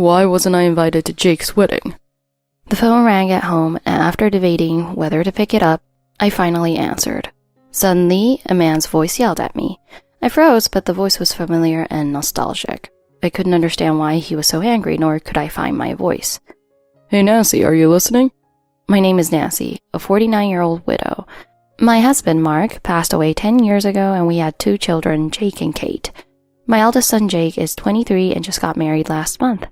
Why wasn't I invited to Jake's wedding? The phone rang at home, and after debating whether to pick it up, I finally answered. Suddenly, a man's voice yelled at me. I froze, but the voice was familiar and nostalgic. I couldn't understand why he was so angry, nor could I find my voice. Hey Nancy, are you listening? My name is Nancy, a 49-year-old widow. My husband, Mark, passed away 10 years ago, and we had 2 children, Jake and Kate. My eldest son, Jake, is 23 and just got married last month.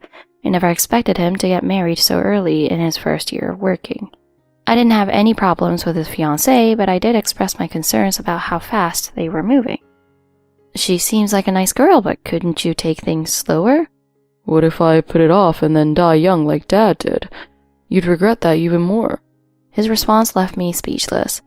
I never expected him to get married so early in his first year of working. I didn't have any problems with his fiancée, but I did express my concerns about how fast they were moving. She seems like a nice girl, but couldn't you take things slower? What if I put it off and then die young like Dad did? You'd regret that even more. His response left me speechless.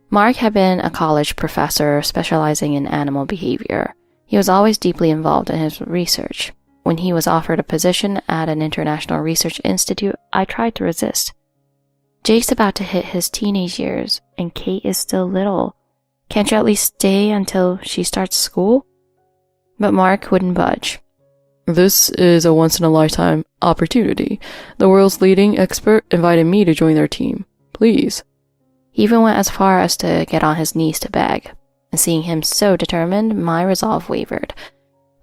Mark had been a college professor specializing in animal behavior. He was always deeply involved in his research. When he was offered a position at an international research institute, I tried to resist. Jake's about to hit his teenage years, and Kate is still little. Can't you at least stay until she starts school? But Mark wouldn't budge. This is a once-in-a-lifetime opportunity. The world's leading expert invited me to join their team. Please. He even went as far as to get on his knees to beg. And seeing him so determined, my resolve wavered.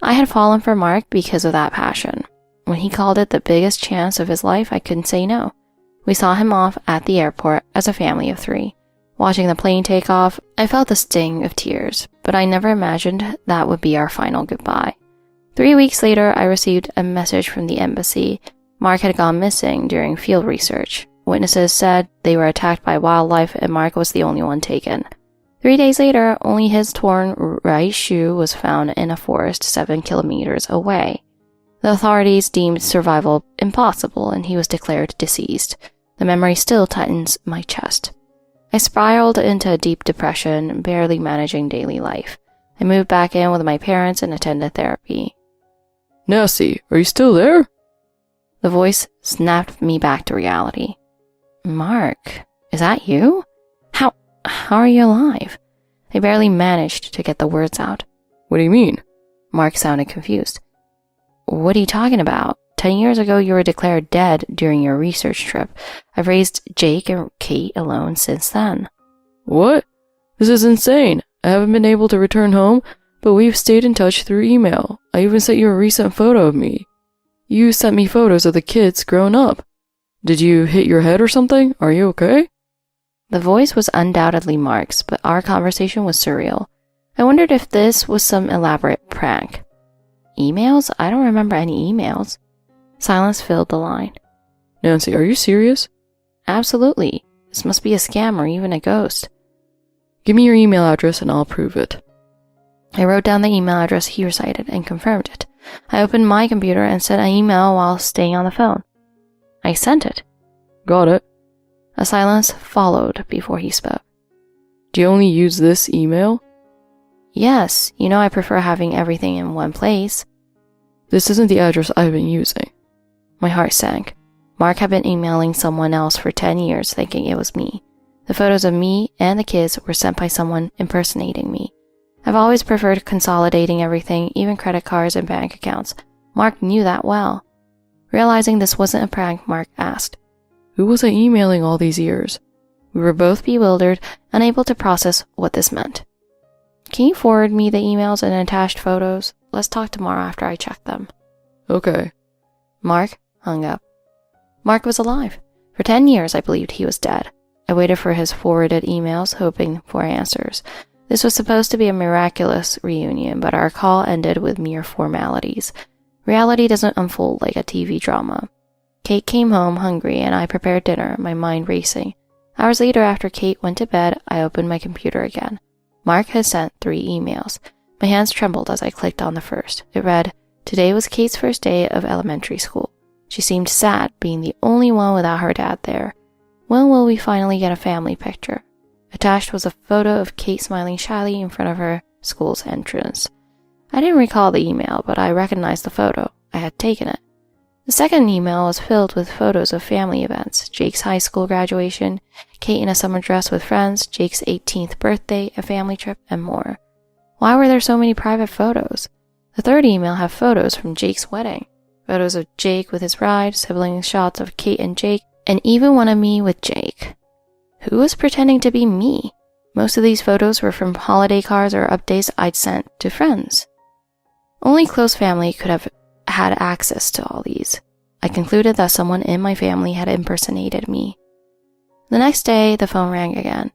I had fallen for Mark because of that passion. When he called it the biggest chance of his life, I couldn't say no. We saw him off at the airport as a family of 3. Watching the plane take off, I felt the sting of tears, but I never imagined that would be our final goodbye. 3 weeks later, I received a message from the embassy. Mark had gone missing during field research. Witnesses said they were attacked by wildlife and Mark was the only one taken. 3 days later, only his torn right shoe was found in a forest 7 kilometers away. The authorities deemed survival impossible and he was declared deceased. The memory still tightens my chest. I spiraled into a deep depression, barely managing daily life. I moved back in with my parents and attended therapy. Nancy, are you still there? The voice snapped me back to reality. Mark, is that you? How are you alive? I barely managed to get the words out. What do you mean? Mark sounded confused. What are you talking about? 10 years ago, you were declared dead during your research trip. I've raised Jake and Kate alone since then. What? This is insane. I haven't been able to return home, but we've stayed in touch through email. I even sent you a recent photo of me. You sent me photos of the kids grown up. Did you hit your head or something? Are you okay? The voice was undoubtedly Mark's, but our conversation was surreal. I wondered if this was some elaborate prank. Emails? I don't remember any emails. Silence filled the line. Nancy, are you serious? Absolutely. This must be a scam or even a ghost. Give me your email address and I'll prove it. I wrote down the email address he recited and confirmed it. I opened my computer and sent an email while staying on the phone. I sent it. Got it. A silence followed before he spoke. Do you only use this email? Yes, you know I prefer having everything in one place. This isn't the address I've been using. My heart sank. Mark had been emailing someone else for 10 years thinking it was me. The photos of me and the kids were sent by someone impersonating me. I've always preferred consolidating everything, even credit cards and bank accounts. Mark knew that well. Realizing this wasn't a prank, Mark asked, Who was I emailing all these years? We were both bewildered, unable to process what this meant. Can you forward me the emails and attached photos? Let's talk tomorrow after I check them. Okay. Mark hung up. Mark was alive. For 10 years, I believed he was dead. I waited for his forwarded emails, hoping for answers. This was supposed to be a miraculous reunion, but our call ended with mere formalities. Reality doesn't unfold like a TV drama. Kate came home hungry, and I prepared dinner, my mind racing. Hours later, after Kate went to bed, I opened my computer again. Mark had sent 3 emails. My hands trembled as I clicked on the first. It read, Today was Kate's first day of elementary school. She seemed sad, being the only one without her dad there. When will we finally get a family picture? Attached was a photo of Kate smiling shyly in front of her school's entrance. I didn't recall the email, but I recognized the photo. I had taken it. The second email was filled with photos of family events, Jake's high school graduation, Kate in a summer dress with friends, Jake's 18th birthday, a family trip, and more. Why were there so many private photos? The third email had photos from Jake's wedding. Photos of Jake with his bride, sibling shots of Kate and Jake, and even one of me with Jake. Who was pretending to be me? Most of these photos were from holiday cards or updates I'd sent to friends. Only close family could have had access to all these. I concluded that someone in my family had impersonated me. The next day, the phone rang again.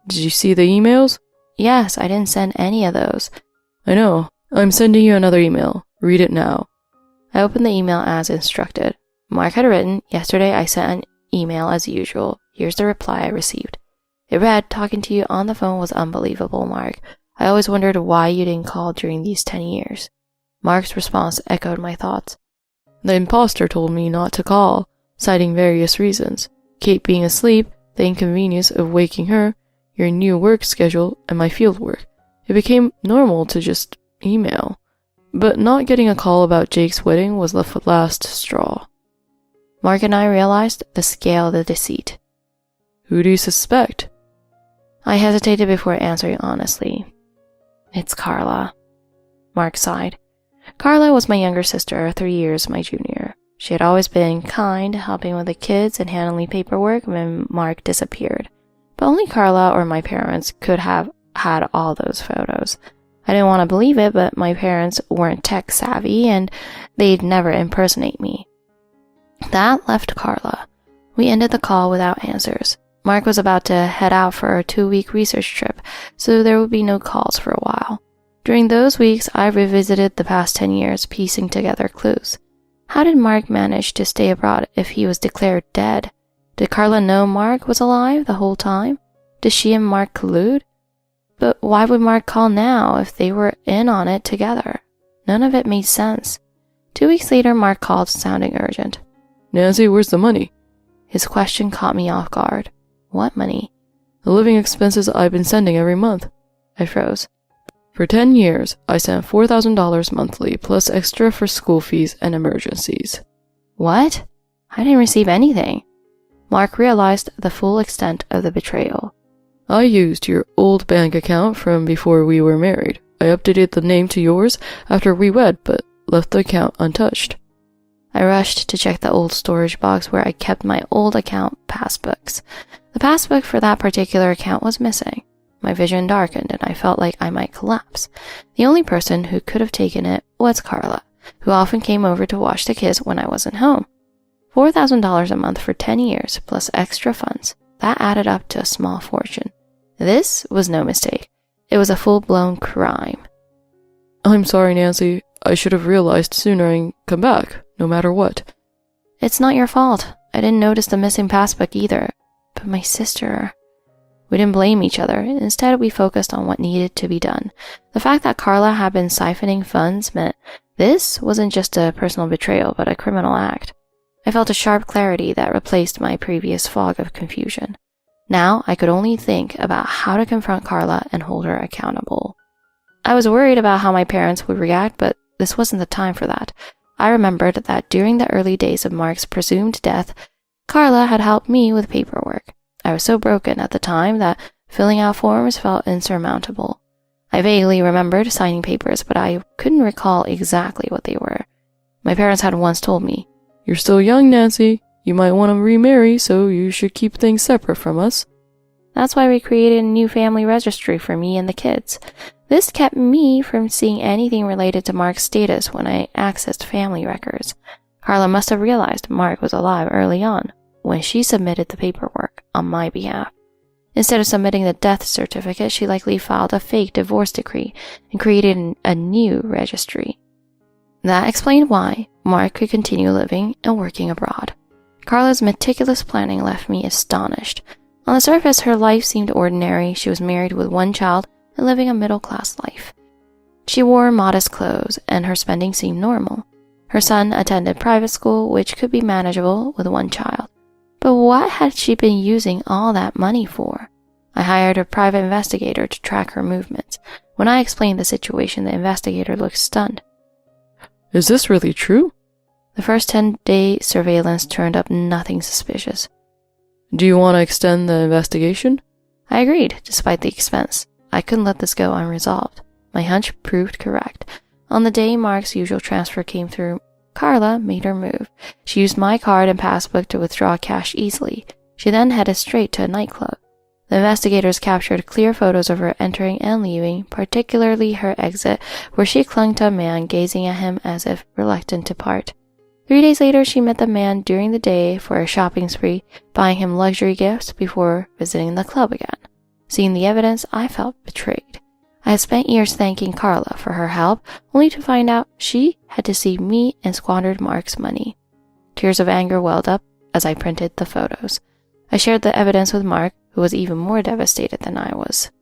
Did you see the emails? Yes, I didn't send any of those. I know. I'm sending you another email. Read it now. I opened the email as instructed. Mark had written, "Yesterday I sent an email as usual. Here's the reply I received." It read, "Talking to you on the phone was unbelievable, Mark. I always wondered why you didn't call during these 10 years. Mark's response echoed my thoughts. The imposter told me not to call, citing various reasons. Kate being asleep, the inconvenience of waking her, your new work schedule, and my field work. It became normal to just email. But not getting a call about Jake's wedding was the last straw. Mark and I realized the scale of the deceit. Who do you suspect? I hesitated before answering honestly. It's Carla. Mark sighed. Carla was my younger sister, 3 years my junior. She had always been kind, helping with the kids and handling paperwork when Mark disappeared. But only Carla or my parents could have had all those photos. I didn't want to believe it, but my parents weren't tech savvy and they'd never impersonate me. That left Carla. We ended the call without answers. Mark was about to head out for a 2-week research trip, so there would be no calls for a while. During those weeks, I revisited the past 10 years, piecing together clues. How did Mark manage to stay abroad if he was declared dead? Did Carla know Mark was alive the whole time? Did she and Mark collude? But why would Mark call now if they were in on it together? None of it made sense. 2 weeks later, Mark called, sounding urgent. Nancy, where's the money? His question caught me off guard. What money? The living expenses I've been sending every month. I froze. For 10 years, I sent $4,000 monthly, plus extra for school fees and emergencies. What? I didn't receive anything. Mark realized the full extent of the betrayal. I used your old bank account from before we were married. I updated the name to yours after we wed, but left the account untouched. I rushed to check the old storage box where I kept my old account passbooks. The passbook for that particular account was missing. My vision darkened and I felt like I might collapse. The only person who could have taken it was Carla, who often came over to watch the kids when I wasn't home. $4,000 a month for 10 years, plus extra funds. That added up to a small fortune. This was no mistake. It was a full-blown crime. I'm sorry, Nancy. I should have realized sooner and come back, no matter what. It's not your fault. I didn't notice the missing passbook either. But my sister... We didn't blame each other. Instead, we focused on what needed to be done. The fact that Carla had been siphoning funds meant this wasn't just a personal betrayal, but a criminal act. I felt a sharp clarity that replaced my previous fog of confusion. Now, I could only think about how to confront Carla and hold her accountable. I was worried about how my parents would react, but this wasn't the time for that. I remembered that during the early days of Mark's presumed death, Carla had helped me with paperwork. I was so broken at the time that filling out forms felt insurmountable. I vaguely remembered signing papers, but I couldn't recall exactly what they were. My parents had once told me, "You're still young, Nancy. You might want to remarry, so you should keep things separate from us." That's why we created a new family registry for me and the kids. This kept me from seeing anything related to Mark's status when I accessed family records. Carla must have realized Mark was alive early on, when she submitted the paperwork on my behalf. Instead of submitting the death certificate, she likely filed a fake divorce decree and created a new registry. That explained why Mark could continue living and working abroad. Carla's meticulous planning left me astonished. On the surface, her life seemed ordinary. She was married with 1 child and living a middle-class life. She wore modest clothes, and her spending seemed normal. Her son attended private school, which could be manageable with 1 child. But what had she been using all that money for? I hired a private investigator to track her movements. When I explained the situation, the investigator looked stunned. Is this really true? The first 10-day surveillance turned up nothing suspicious. Do you want to extend the investigation? I agreed, despite the expense. I couldn't let this go unresolved. My hunch proved correct. On the day Mark's usual transfer came through, Carla made her move. She used my card and passbook to withdraw cash easily. She then headed straight to a nightclub. The investigators captured clear photos of her entering and leaving, particularly her exit, where she clung to a man, gazing at him as if reluctant to part. 3 days later, she met the man during the day for a shopping spree, buying him luxury gifts before visiting the club again. Seeing the evidence, I felt betrayed. I had spent years thanking Carla for her help, only to find out she had deceived me and squandered Mark's money. Tears of anger welled up as I printed the photos. I shared the evidence with Mark, who was even more devastated than I was.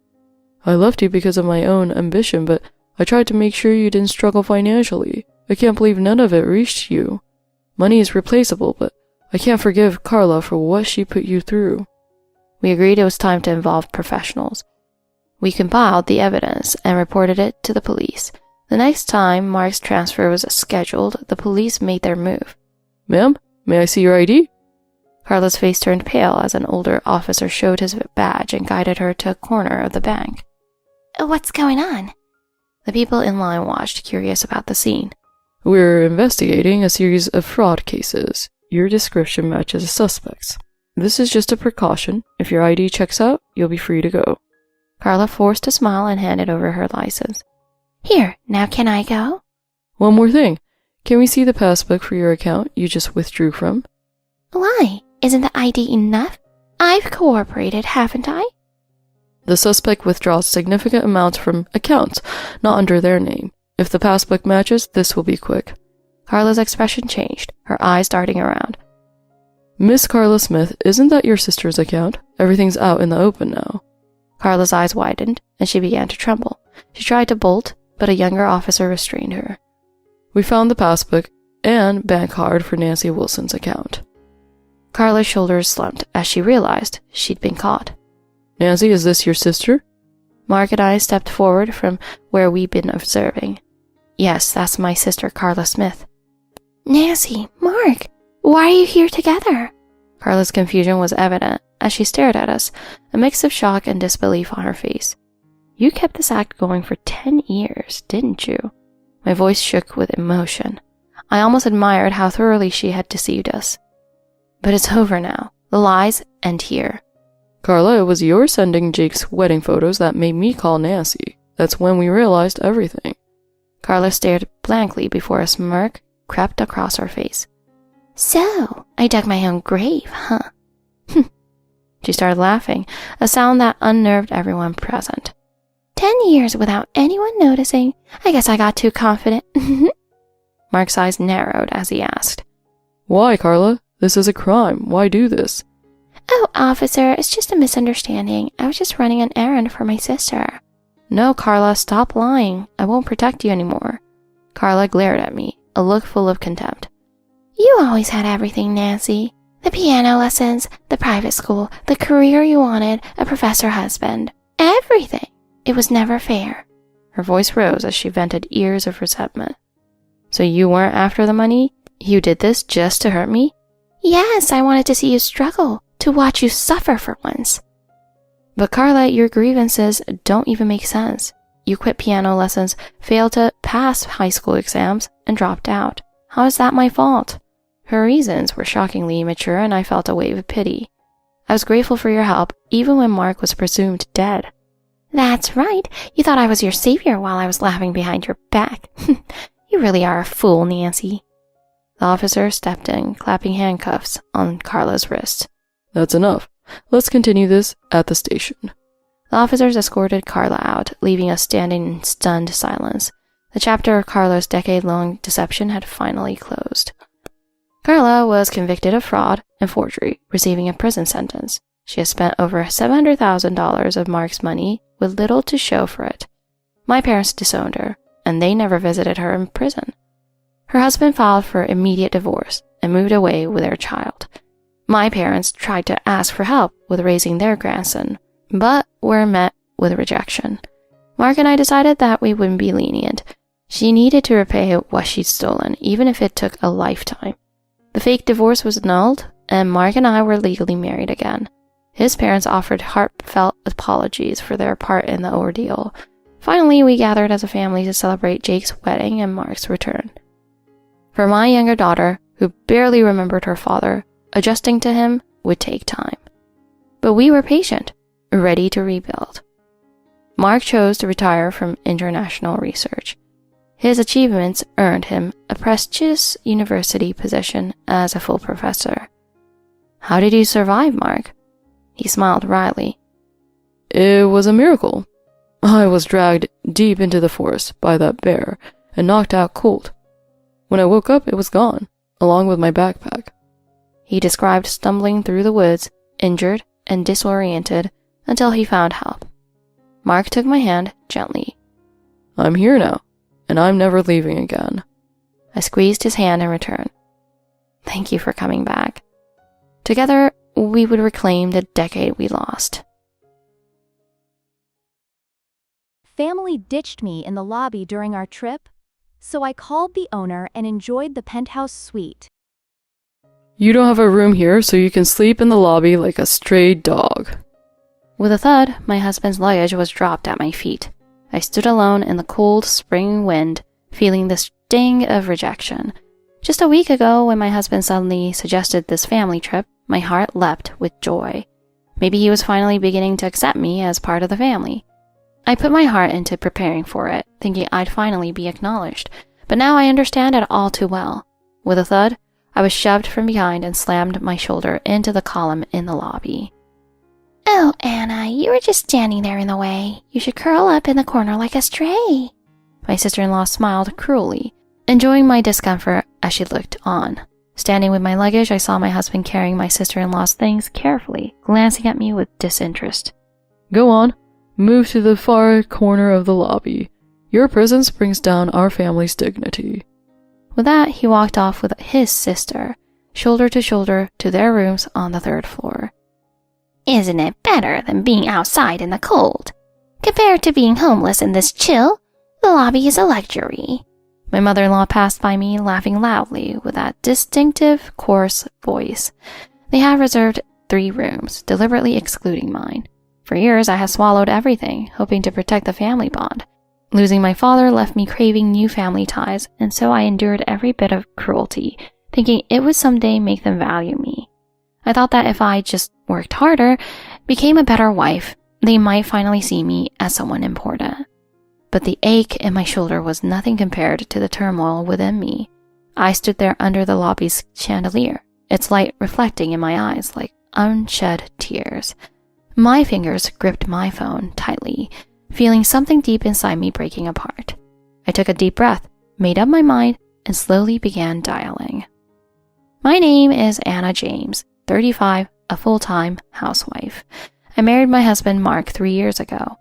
I left you because of my own ambition, but I tried to make sure you didn't struggle financially. I can't believe none of it reached you. Money is replaceable, but I can't forgive Carla for what she put you through. We agreed it was time to involve professionals. We compiled the evidence and reported it to the police. The next time Mark's transfer was scheduled, the police made their move. Ma'am, may I see your ID? Carla's face turned pale as an older officer showed his badge and guided her to a corner of the bank. What's going on? The people in line watched, curious about the scene. We're investigating a series of fraud cases. Your description matches the suspects. This is just a precaution. If your ID checks out, you'll be free to go. Carla forced a smile and handed over her license. Here, now can I go? One more thing. Can we see the passbook for your account you just withdrew from? Why? Isn't the ID enough? I've cooperated, haven't I? The suspect withdraws significant amounts from accounts, not under their name. If the passbook matches, this will be quick. Carla's expression changed, her eyes darting around. Miss Carla Smith, isn't that your sister's account? Everything's out in the open now. Carla's eyes widened, and she began to tremble. She tried to bolt, but a younger officer restrained her. We found the passbook and bank card for Nancy Wilson's account. Carla's shoulders slumped as she realized she'd been caught. Nancy, is this your sister? Mark and I stepped forward from where we'd been observing. Yes, that's my sister, Carla Smith. Nancy, Mark, why are you here together? Carla's confusion was evident as she stared at us, a mix of shock and disbelief on her face. You kept this act going for 10 years, didn't you? My voice shook with emotion. I almost admired how thoroughly she had deceived us. But it's over now. The lies end here. Carla, it was your sending Jake's wedding photos that made me call Nancy. That's when we realized everything. Carla stared blankly before a smirk crept across her face. So, I dug my own grave, huh? She started laughing, a sound that unnerved everyone present. 10 years without anyone noticing. I guess I got too confident. Mark's eyes narrowed as he asked. Why, Carla? This is a crime. Why do this? Oh, officer, it's just a misunderstanding. I was just running an errand for my sister. No, Carla, stop lying. I won't protect you anymore. Carla glared at me, a look full of contempt. You always had everything, Nancy. The piano lessons, the private school, the career you wanted, a professor husband. Everything. It was never fair. Her voice rose as she vented ears of resentment. So you weren't after the money? You did this just to hurt me? Yes, I wanted to see you struggle, to watch you suffer for once. But Carla, your grievances don't even make sense. You quit piano lessons, failed to pass high school exams, and dropped out. How is that my fault? Her reasons were shockingly immature, and I felt a wave of pity. I was grateful for your help, even when Mark was presumed dead. That's right. You thought I was your savior while I was laughing behind your back. You really are a fool, Nancy. The officer stepped in, clapping handcuffs on Carla's wrists. That's enough. Let's continue this at the station. The officers escorted Carla out, leaving us standing in stunned silence. The chapter of Carla's decade-long deception had finally closed. Carla was convicted of fraud and forgery, receiving a prison sentence. She has spent over $700,000 of Mark's money with little to show for it. My parents disowned her, and they never visited her in prison. Her husband filed for immediate divorce and moved away with their child. My parents tried to ask for help with raising their grandson, but were met with rejection. Mark and I decided that we wouldn't be lenient. She needed to repay what she'd stolen, even if it took a lifetime. The fake divorce was annulled, and Mark and I were legally married again. His parents offered heartfelt apologies for their part in the ordeal. Finally, we gathered as a family to celebrate Jake's wedding and Mark's return. For my younger daughter, who barely remembered her father, adjusting to him would take time. But we were patient, ready to rebuild. Mark chose to retire from international research. His achievements earned him a prestigious university position as a full professor. How did you survive, Mark? He smiled wryly. It was a miracle. I was dragged deep into the forest by that bear and knocked out cold. When I woke up, it was gone, along with my backpack. He described stumbling through the woods, injured and disoriented, until he found help. Mark took my hand gently. I'm here now, and I'm never leaving again. I squeezed his hand in return. Thank you for coming back. Together, we would reclaim the decade we lost. Family ditched me in the lobby during our trip, so I called the owner and enjoyed the penthouse suite. You don't have a room here, so you can sleep in the lobby like a stray dog. With a thud, my husband's luggage was dropped at my feet. I stood alone in the cold spring wind, feeling the sting of rejection. Just a week ago, when my husband suddenly suggested this family trip, my heart leapt with joy. Maybe he was finally beginning to accept me as part of the family. I put my heart into preparing for it, thinking I'd finally be acknowledged. But now I understand it all too well. With a thud, I was shoved from behind and slammed my shoulder into the column in the lobby. Oh, Anna, you were just standing there in the way. You should curl up in the corner like a stray. My sister-in-law smiled cruelly, enjoying my discomfort as she looked on. Standing with my luggage, I saw my husband carrying my sister-in-law's things carefully, glancing at me with disinterest. Go on. Move to the far corner of the lobby. Your presence brings down our family's dignity. With that, he walked off with his sister, shoulder to shoulder, to their rooms on the 3rd floor. Isn't it better than being outside in the cold? Compared to being homeless in this chill, the lobby is a luxury. My mother-in-law passed by me, laughing loudly with that distinctive, coarse voice. They have reserved 3 rooms, deliberately excluding mine. For years, I have swallowed everything, hoping to protect the family bond. Losing my father left me craving new family ties, and so I endured every bit of cruelty, thinking it would someday make them value me. I thought that if I just worked harder, became a better wife, they might finally see me as someone important. But the ache in my shoulder was nothing compared to the turmoil within me. I stood there under the lobby's chandelier, its light reflecting in my eyes like unshed tears. My fingers gripped my phone tightly, feeling something deep inside me breaking apart. I took a deep breath, made up my mind, and slowly began dialing. My name is Anna James, 35, a full-time housewife. I married my husband Mark 3 years ago.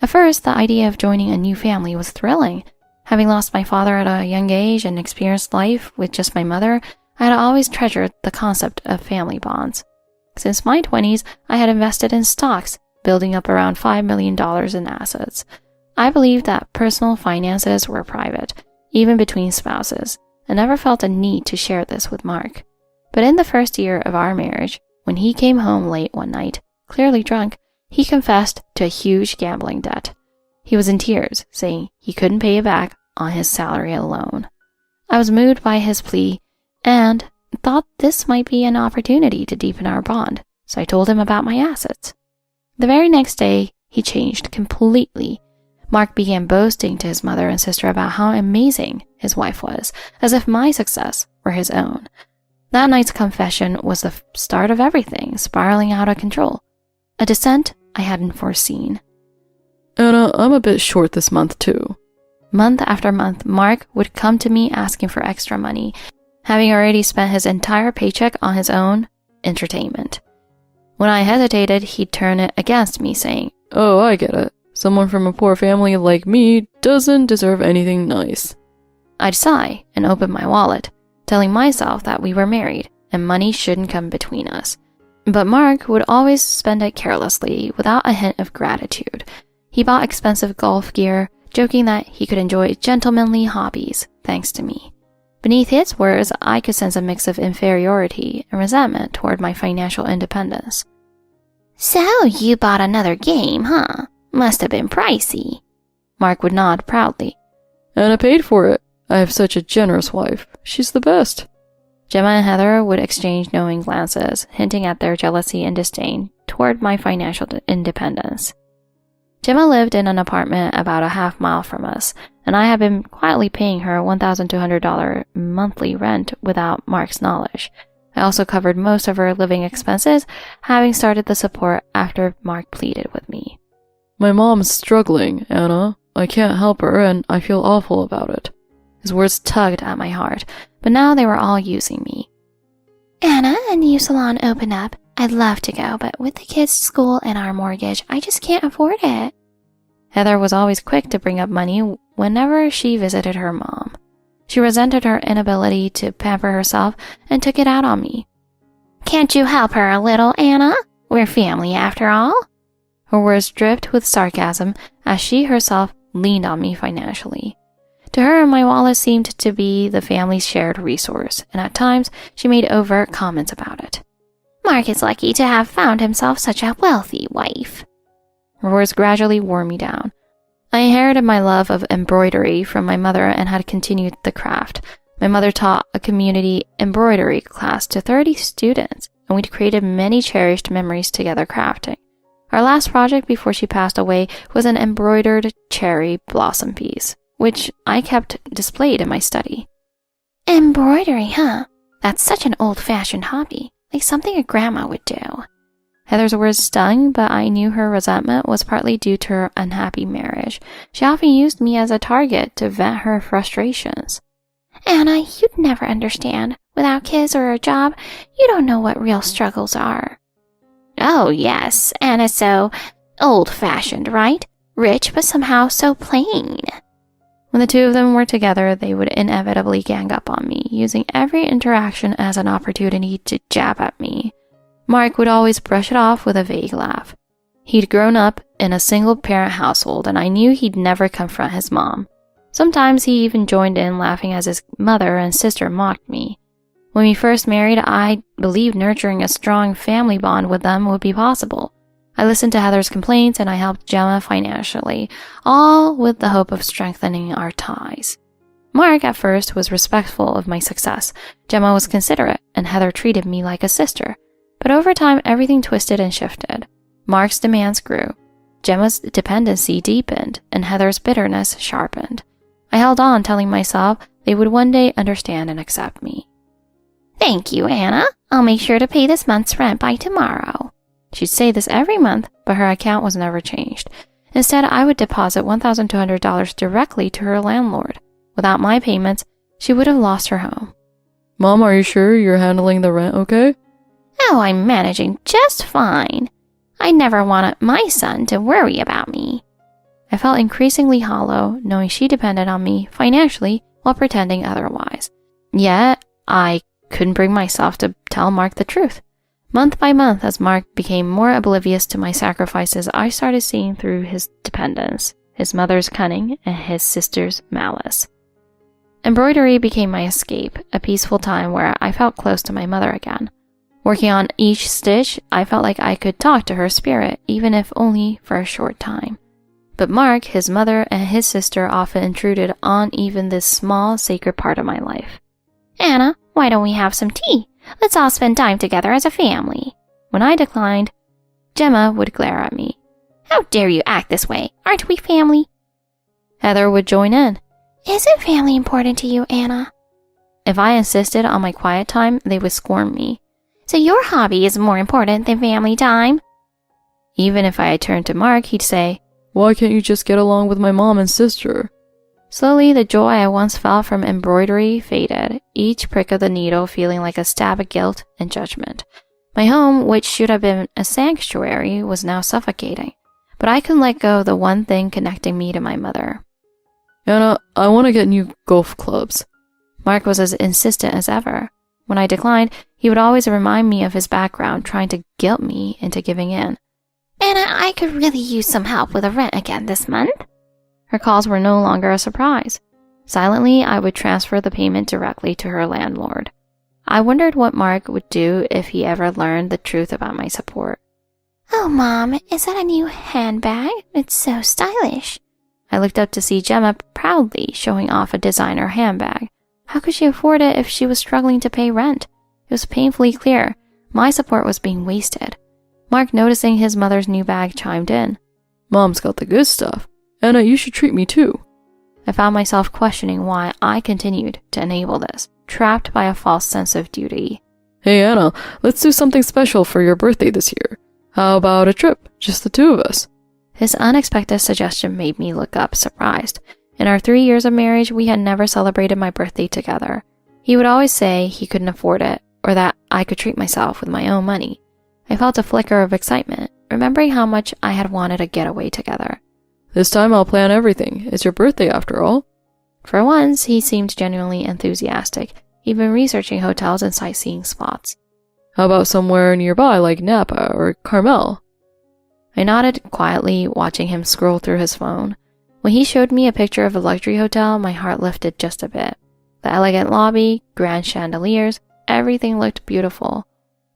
At first, the idea of joining a new family was thrilling. Having lost my father at a young age and experienced life with just my mother, I had always treasured the concept of family bonds. Since my 20s, I had invested in stocks, building up around $5 million in assets. I believed that personal finances were private, even between spouses, and never felt a need to share this with Mark. But in the first year of our marriage, when he came home late one night, clearly drunk, he confessed to a huge gambling debt. He was in tears, saying he couldn't pay it back on his salary alone. I was moved by his plea and thought this might be an opportunity to deepen our bond, so I told him about my assets. The very next day, he changed completely. Mark began boasting to his mother and sister about how amazing his wife was, as if my success were his own. That night's confession was the start of everything spiraling out of control, a descent I hadn't foreseen. Anna, I'm a bit short this month too. Month after month, Mark would come to me asking for extra money, having already spent his entire paycheck on his own entertainment. When I hesitated, he'd turn it against me, saying, Oh, I get it. Someone from a poor family like me doesn't deserve anything nice. I'd sigh and open my wallet, telling myself that we were married and money shouldn't come between us. But Mark would always spend it carelessly, without a hint of gratitude. He bought expensive golf gear, joking that he could enjoy gentlemanly hobbies thanks to me. Beneath his words, I could sense a mix of inferiority and resentment toward my financial independence. So you bought another game, huh? Must have been pricey. Mark would nod proudly. And I paid for it. I have such a generous wife. She's the best. Gemma and Heather would exchange knowing glances, hinting at their jealousy and disdain toward my financial independence. Gemma lived in an apartment about a half-mile from us, and I had been quietly paying her $1,200 monthly rent without Mark's knowledge. I also covered most of her living expenses, having started the support after Mark pleaded with me. My mom's struggling, Anna. I can't help her, and I feel awful about it. His words tugged at my heart, but now they were all using me. Anna, a new salon opened up. I'd love to go, but with the kids' school and our mortgage, I just can't afford it. Heather was always quick to bring up money whenever she visited her mom. She resented her inability to pamper herself and took it out on me. Can't you help her a little, Anna? We're family after all. Her words dripped with sarcasm as she herself leaned on me financially. To her, my wallet seemed to be the family's shared resource, and at times she made overt comments about it. Mark is lucky to have found himself such a wealthy wife. Her words gradually wore me down. I inherited my love of embroidery from my mother and had continued the craft. My mother taught a community embroidery class to 30 students, and we'd created many cherished memories together crafting. Our last project before she passed away was an embroidered cherry blossom piece, which I kept displayed in my study. Embroidery, huh? That's such an old-fashioned hobby, like something a grandma would do. Heather's words stung, but I knew her resentment was partly due to her unhappy marriage. She often used me as a target to vent her frustrations. Anna, you'd never understand. Without kids or a job, you don't know what real struggles are. Oh, yes, Anna's so old-fashioned, right? Rich, but somehow so plain. When the two of them were together, they would inevitably gang up on me, using every interaction as an opportunity to jab at me. Mark would always brush it off with a vague laugh. He'd grown up in a single-parent household, and I knew he'd never confront his mom. Sometimes he even joined in, laughing as his mother and sister mocked me. When we first married, I believed nurturing a strong family bond with them would be possible. I listened to Heather's complaints, and I helped Gemma financially, all with the hope of strengthening our ties. Mark, at first, was respectful of my success. Gemma was considerate, and Heather treated me like a sister. But over time, everything twisted and shifted. Mark's demands grew. Gemma's dependency deepened, and Heather's bitterness sharpened. I held on, telling myself they would one day understand and accept me. Thank you, Anna. I'll make sure to pay this month's rent by tomorrow. She'd say this every month, but her account was never changed. Instead, I would deposit $1,200 directly to her landlord. Without my payments, she would have lost her home. Mom, are you sure you're handling the rent okay? Oh, I'm managing just fine. I never wanted my son to worry about me. I felt increasingly hollow, knowing she depended on me financially while pretending otherwise. Yet, I couldn't bring myself to tell Mark the truth. Month by month, as Mark became more oblivious to my sacrifices, I started seeing through his dependence, his mother's cunning, and his sister's malice. Embroidery became my escape, a peaceful time where I felt close to my mother again. Working on each stitch, I felt like I could talk to her spirit, even if only for a short time. But Mark, his mother, and his sister often intruded on even this small, sacred part of my life. Anna, why don't we have some tea? Let's all spend time together as a family. When I declined, Gemma would glare at me. How dare you act this way? Aren't we family? Heather would join in. Isn't family important to you, Anna? If I insisted on my quiet time, they would scorn me. So your hobby is more important than family time? Even if I turned to Mark, he'd say, Why can't you just get along with my mom and sister? Slowly, the joy I once felt from embroidery faded, each prick of the needle feeling like a stab of guilt and judgment. My home, which should have been a sanctuary, was now suffocating. But I couldn't let go of the one thing connecting me to my mother. Anna, I want to get new golf clubs. Mark was as insistent as ever. When I declined, he would always remind me of his background, trying to guilt me into giving in. Anna, I could really use some help with the rent again this month. Her calls were no longer a surprise. Silently, I would transfer the payment directly to her landlord. I wondered what Mark would do if he ever learned the truth about my support. Oh, Mom, is that a new handbag? It's so stylish. I looked up to see Gemma proudly showing off a designer handbag. How could she afford it if she was struggling to pay rent? It was painfully clear my support was being wasted. Mark, noticing his mother's new bag, chimed in. Mom's got the good stuff. Anna, you should treat me too. I found myself questioning why I continued to enable this, trapped by a false sense of duty. Hey Anna, let's do something special for your birthday this year. How about a trip, just the two of us? His unexpected suggestion made me look up, surprised. In our 3 years of marriage, we had never celebrated my birthday together. He would always say he couldn't afford it, or that I could treat myself with my own money. I felt a flicker of excitement, remembering how much I had wanted a getaway together. This time I'll plan everything. It's your birthday after all. For once, he seemed genuinely enthusiastic, even researching hotels and sightseeing spots. How about somewhere nearby like Napa or Carmel? I nodded quietly, watching him scroll through his phone. When he showed me a picture of a luxury hotel, my heart lifted just a bit. The elegant lobby, grand chandeliers, everything looked beautiful.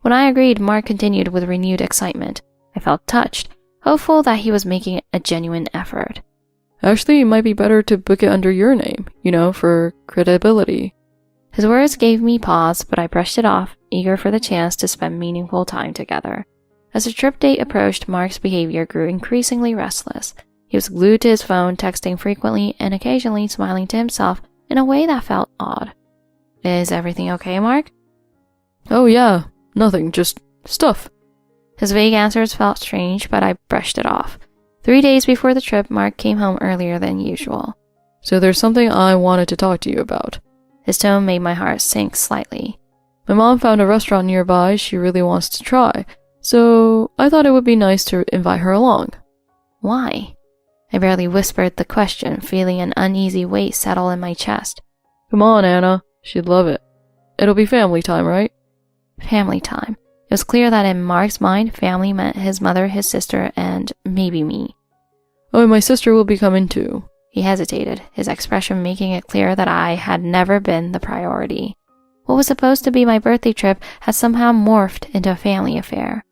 When I agreed, Mark continued with renewed excitement. I felt touched, hopeful that he was making a genuine effort. Actually, it might be better to book it under your name, for credibility. His words gave me pause, but I brushed it off, eager for the chance to spend meaningful time together. As the trip date approached, Mark's behavior grew increasingly restless. He was glued to his phone, texting frequently and occasionally smiling to himself in a way that felt odd. Is everything okay, Mark? Oh yeah, nothing, just stuff. His vague answers felt strange, but I brushed it off. 3 days before the trip, Mark came home earlier than usual. So there's something I wanted to talk to you about. His tone made my heart sink slightly. My mom found a restaurant nearby she really wants to try, so I thought it would be nice to invite her along. Why? I barely whispered the question, feeling an uneasy weight settle in my chest. Come on, Anna. She'd love it. It'll be family time, right? Family time. It was clear that in Mark's mind, family meant his mother, his sister, and maybe me. Oh, and my sister will be coming too. He hesitated, his expression making it clear that I had never been the priority. What was supposed to be my birthday trip had somehow morphed into a family affair.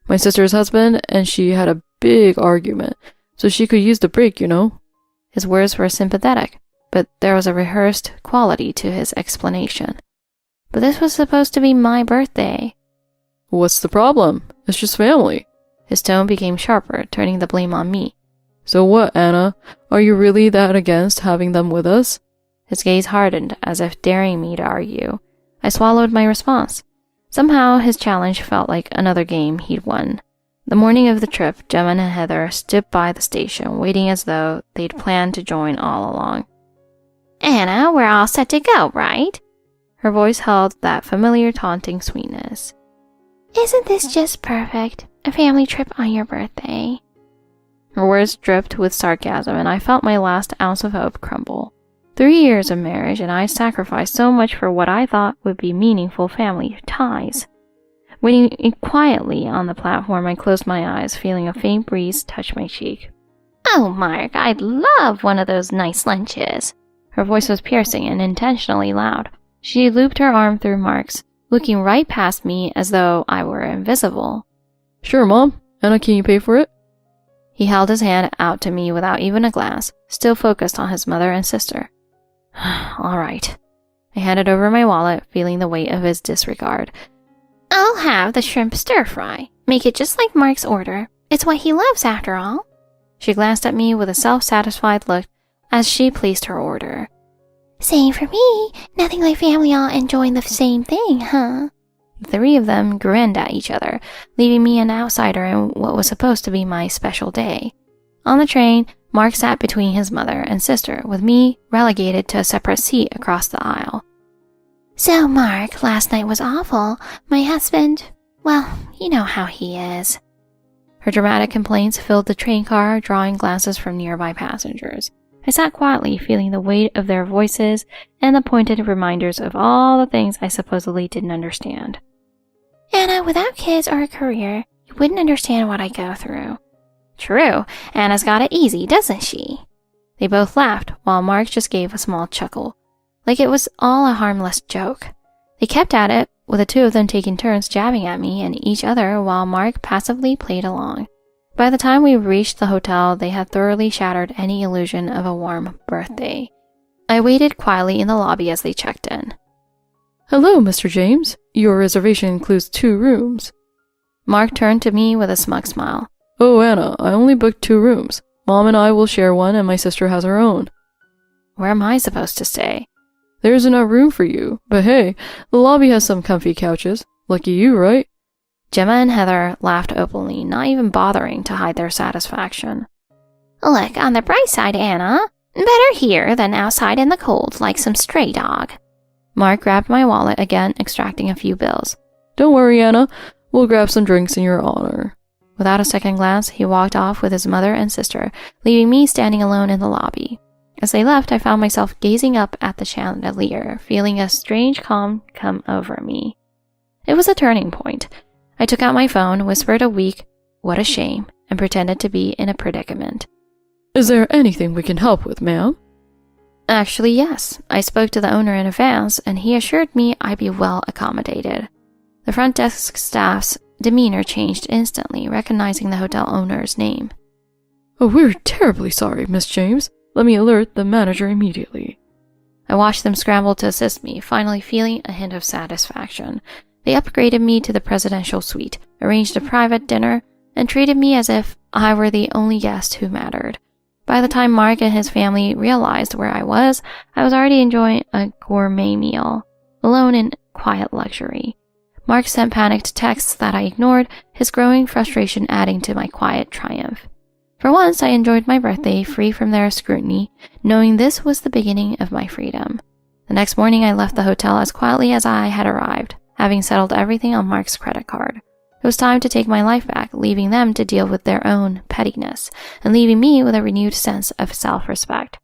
My sister's husband and she had a big argument, so she could use the break, His words were sympathetic, but there was a rehearsed quality to his explanation. But this was supposed to be my birthday. What's the problem? It's just family. His tone became sharper, turning the blame on me. So what, Anna? Are you really that against having them with us? His gaze hardened, as if daring me to argue. I swallowed my response. Somehow, his challenge felt like another game he'd won. The morning of the trip, Gemma and Heather stood by the station, waiting as though they'd planned to join all along. Anna, we're all set to go, right? Her voice held that familiar taunting sweetness. Isn't this just perfect? A family trip on your birthday. Her words dripped with sarcasm, and I felt my last ounce of hope crumble. 3 years of marriage, and I sacrificed so much for what I thought would be meaningful family ties. Waiting quietly on the platform, I closed my eyes, feeling a faint breeze touch my cheek. Oh, Mark, I'd love one of those nice lunches. Her voice was piercing and intentionally loud. She looped her arm through Mark's, looking right past me as though I were invisible. Sure, Mom. Anna, can you pay for it? He held his hand out to me without even a glance, still focused on his mother and sister. All right. I handed over my wallet, feeling the weight of his disregard. I'll have the shrimp stir-fry. Make it just like Mark's order. It's what he loves, after all. She glanced at me with a self-satisfied look as she placed her order. Same for me. Nothing like family all enjoying the same thing, huh? The 3 of them grinned at each other, leaving me an outsider in what was supposed to be my special day. On the train, Mark sat between his mother and sister, with me relegated to a separate seat across the aisle. So, Mark, last night was awful. My husband, well, you know how he is. Her dramatic complaints filled the train car, drawing glances from nearby passengers. I sat quietly, feeling the weight of their voices and the pointed reminders of all the things I supposedly didn't understand. Anna, without kids or a career, you wouldn't understand what I go through. True, Anna's got it easy, doesn't she? They both laughed, while Mark just gave a small chuckle, like it was all a harmless joke. They kept at it, with the 2 of them taking turns jabbing at me and each other while Mark passively played along. By the time we reached the hotel, they had thoroughly shattered any illusion of a warm birthday. I waited quietly in the lobby as they checked in. Hello, Mr. James. Your reservation includes 2 rooms. Mark turned to me with a smug smile. Oh, Anna, I only booked 2 rooms. Mom and I will share one and my sister has her own. Where am I supposed to stay? There isn't enough room for you, but hey, the lobby has some comfy couches. Lucky you, right? Gemma and Heather laughed openly, not even bothering to hide their satisfaction. Look, on the bright side, Anna. Better here than outside in the cold like some stray dog. Mark grabbed my wallet again, extracting a few bills. Don't worry, Anna. We'll grab some drinks in your honor. Without a second glance, he walked off with his mother and sister, leaving me standing alone in the lobby. As they left, I found myself gazing up at the chandelier, feeling a strange calm come over me. It was a turning point. I took out my phone, whispered a weak, "What a shame," and pretended to be in a predicament. Is there anything we can help with, ma'am? Actually, yes. I spoke to the owner in advance, and he assured me I'd be well accommodated. The front desk staff's demeanor changed instantly, recognizing the hotel owner's name. Oh, we're terribly sorry, Miss James. Let me alert the manager immediately. I watched them scramble to assist me, finally feeling a hint of satisfaction. They upgraded me to the presidential suite, arranged a private dinner, and treated me as if I were the only guest who mattered. By the time Mark and his family realized where I was already enjoying a gourmet meal, alone in quiet luxury. Mark sent panicked texts that I ignored, his growing frustration adding to my quiet triumph. For once, I enjoyed my birthday free from their scrutiny, knowing this was the beginning of my freedom. The next morning, I left the hotel as quietly as I had arrived, having settled everything on Mark's credit card. It was time to take my life back, leaving them to deal with their own pettiness, and leaving me with a renewed sense of self-respect.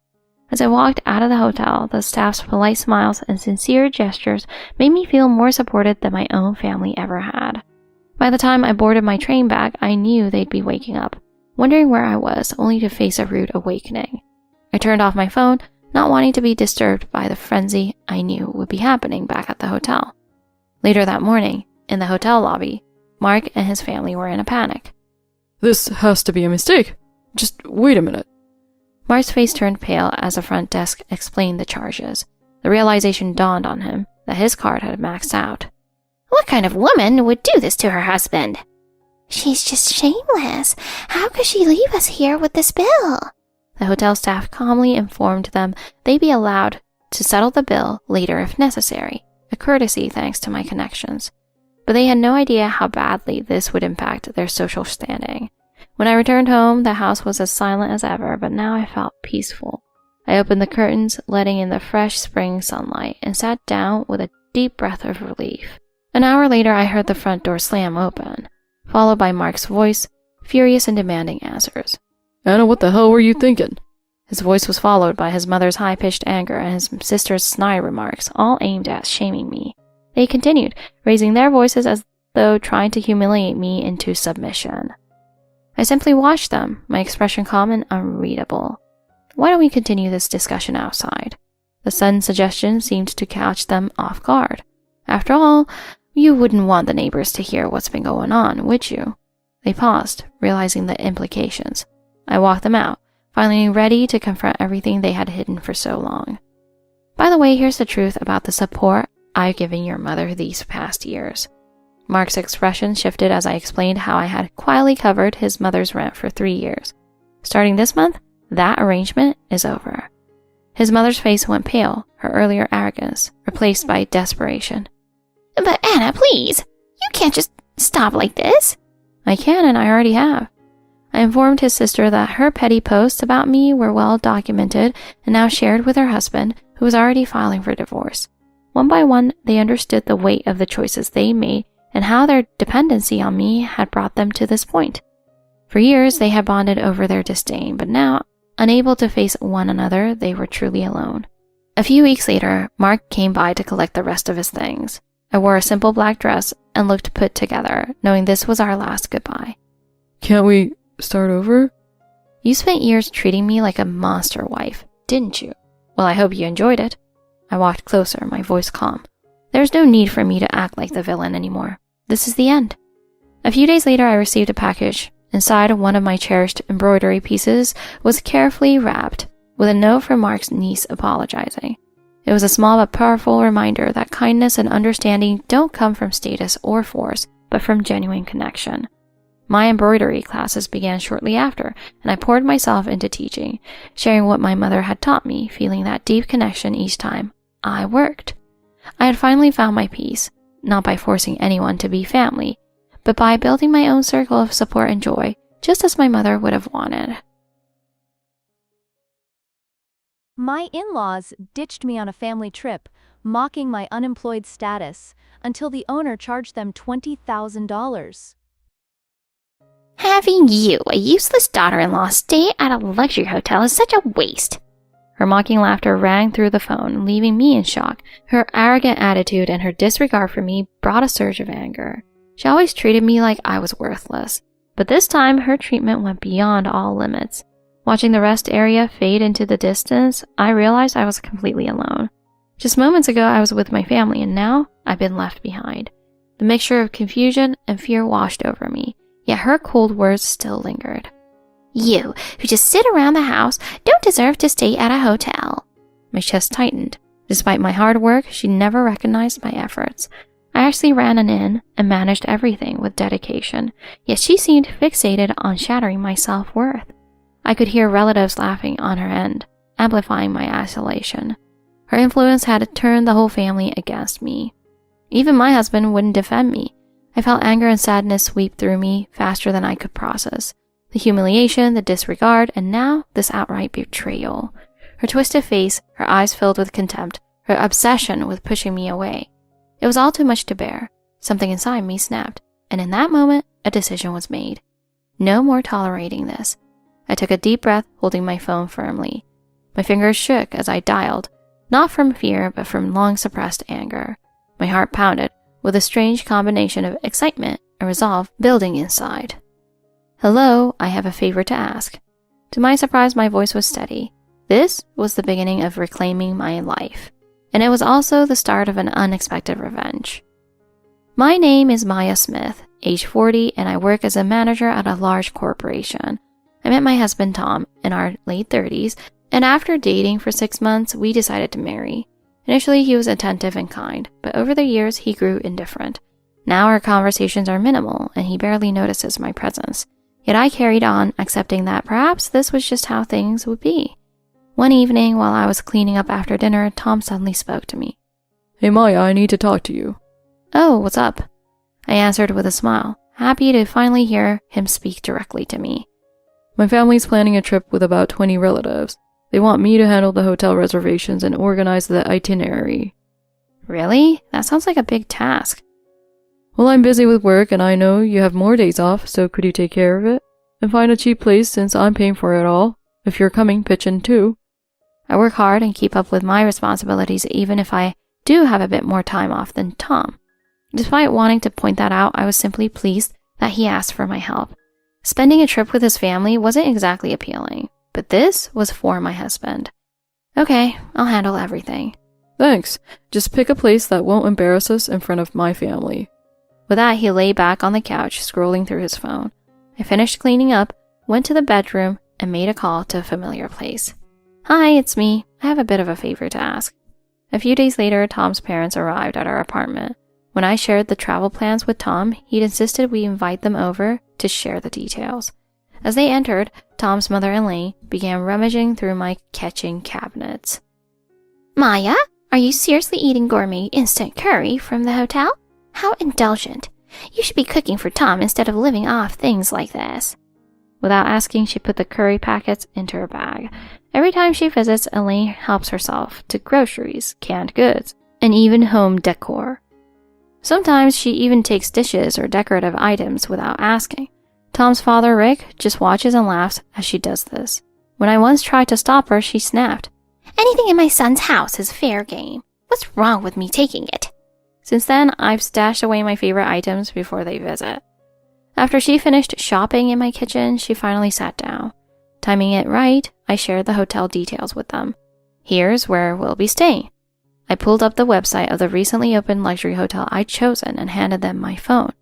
As I walked out of the hotel, the staff's polite smiles and sincere gestures made me feel more supported than my own family ever had. By the time I boarded my train back, I knew they'd be waking up, wondering where I was, only to face a rude awakening. I turned off my phone, not wanting to be disturbed by the frenzy I knew would be happening back at the hotel. Later that morning, in the hotel lobby, Mark and his family were in a panic. This has to be a mistake. Just wait a minute. Mark's face turned pale as the front desk explained the charges. The realization dawned on him that his card had maxed out. What kind of woman would do this to her husband? She's just shameless. How could she leave us here with this bill? The hotel staff calmly informed them they'd be allowed to settle the bill later if necessary, a courtesy thanks to my connections. But they had no idea how badly this would impact their social standing. When I returned home, the house was as silent as ever, but now I felt peaceful. I opened the curtains, letting in the fresh spring sunlight, and sat down with a deep breath of relief. An hour later, I heard the front door slam open, followed by Mark's voice, furious and demanding answers. Anna, what the hell were you thinking? His voice was followed by his mother's high-pitched anger and his sister's snide remarks, all aimed at shaming me. They continued, raising their voices as though trying to humiliate me into submission. I simply watched them, my expression calm and unreadable. Why don't we continue this discussion outside? The sudden suggestion seemed to catch them off guard. After all, you wouldn't want the neighbors to hear what's been going on, would you? They paused, realizing the implications. I walked them out, finally ready to confront everything they had hidden for so long. By the way, here's the truth about the support I've given your mother these past years. Mark's expression shifted as I explained how I had quietly covered his mother's rent for 3 years. Starting this month, that arrangement is over. His mother's face went pale, her earlier arrogance replaced by desperation. But Anna, please, you can't just stop like this. I can, and I already have. I informed his sister that her petty posts about me were well documented and now shared with her husband, who was already filing for divorce. One by one, they understood the weight of the choices they made and how their dependency on me had brought them to this point. For years, they had bonded over their disdain, but now, unable to face one another, they were truly alone. A few weeks later, Mark came by to collect the rest of his things. I wore a simple black dress and looked put together, knowing this was our last goodbye. Can't we start over? You spent years treating me like a monster wife, didn't you? Well, I hope you enjoyed it. I walked closer, my voice calm. There's no need for me to act like the villain anymore. This is the end. A few days later, I received a package. Inside, one of my cherished embroidery pieces was carefully wrapped. with a note from Mark's niece apologizing. It was a small but powerful reminder that kindness and understanding don't come from status or force, but from genuine connection. My embroidery classes began shortly after, and I poured myself into teaching, sharing what my mother had taught me, feeling that deep connection each time I worked. I had finally found my peace, not by forcing anyone to be family, but by building my own circle of support and joy, just as my mother would have wanted. My in-laws ditched me on a family trip, mocking my unemployed status, until the owner charged them $20,000. Having you, a useless daughter-in-law, stay at a luxury hotel is such a waste. Her mocking laughter rang through the phone, leaving me in shock. Her arrogant attitude and her disregard for me brought a surge of anger. She always treated me like I was worthless, but this time her treatment went beyond all limits. Watching the rest area fade into the distance, I realized I was completely alone. Just moments ago I was with my family, and now I've been left behind. The mixture of confusion and fear washed over me, yet her cold words still lingered. You, who just sit around the house, don't deserve to stay at a hotel. My chest tightened. Despite my hard work, she never recognized my efforts. I actually ran an inn and managed everything with dedication, yet she seemed fixated on shattering my self-worth. I could hear relatives laughing on her end, amplifying my isolation. Her influence had turned the whole family against me. Even my husband wouldn't defend me. I felt anger and sadness sweep through me faster than I could process. The humiliation, the disregard, and now this outright betrayal. Her twisted face, her eyes filled with contempt, her obsession with pushing me away. It was all too much to bear. Something inside me snapped, and in that moment, a decision was made. No more tolerating this. I took a deep breath, holding my phone firmly. My fingers shook as I dialed, not from fear, but from long-suppressed anger. My heart pounded, with a strange combination of excitement and resolve building inside. Hello, I have a favor to ask. To my surprise, my voice was steady. This was the beginning of reclaiming my life, and it was also the start of an unexpected revenge. My name is Maya Smith, age 40, and I work as a manager at a large corporation. I met my husband Tom in our late 30s, and after dating for 6 months, we decided to marry. Initially, he was attentive and kind, but over the years, he grew indifferent. Now our conversations are minimal, and he barely notices my presence. Yet I carried on, accepting that perhaps this was just how things would be. One evening, while I was cleaning up after dinner, Tom suddenly spoke to me. Hey Maya, I need to talk to you. Oh, what's up? I answered with a smile, happy to finally hear him speak directly to me. My family's planning a trip with about 20 relatives. They want me to handle the hotel reservations and organize the itinerary. Really? That sounds like a big task. Well, I'm busy with work and I know you have more days off, so could you take care of it? And find a cheap place since I'm paying for it all. If you're coming, pitch in too. I work hard and keep up with my responsibilities even if I do have a bit more time off than Tom. Despite wanting to point that out, I was simply pleased that he asked for my help. Spending a trip with his family wasn't exactly appealing, but this was for my husband. Okay, I'll handle everything. Thanks. Just pick a place that won't embarrass us in front of my family. With that, he lay back on the couch, scrolling through his phone. I finished cleaning up, went to the bedroom, and made a call to a familiar place. Hi, it's me. I have a bit of a favor to ask. A few days later, Tom's parents arrived at our apartment. When I shared the travel plans with Tom, he'd insisted we invite them over to share the details. As they entered, Tom's mother, Elaine, began rummaging through my kitchen cabinets. Maya, are you seriously eating gourmet instant curry from the hotel? How indulgent. You should be cooking for Tom instead of living off things like this. Without asking, she put the curry packets into her bag. Every time she visits, Elaine helps herself to groceries, canned goods, and even home decor. Sometimes she even takes dishes or decorative items without asking. Tom's father, Rick, just watches and laughs as she does this. When I once tried to stop her, she snapped, Anything in my son's house is fair game. What's wrong with me taking it? Since then, I've stashed away my favorite items before they visit. After she finished shopping in my kitchen, she finally sat down. Timing it right, I shared the hotel details with them. Here's where we'll be staying. I pulled up the website of the recently opened luxury hotel I'd chosen and handed them my phone.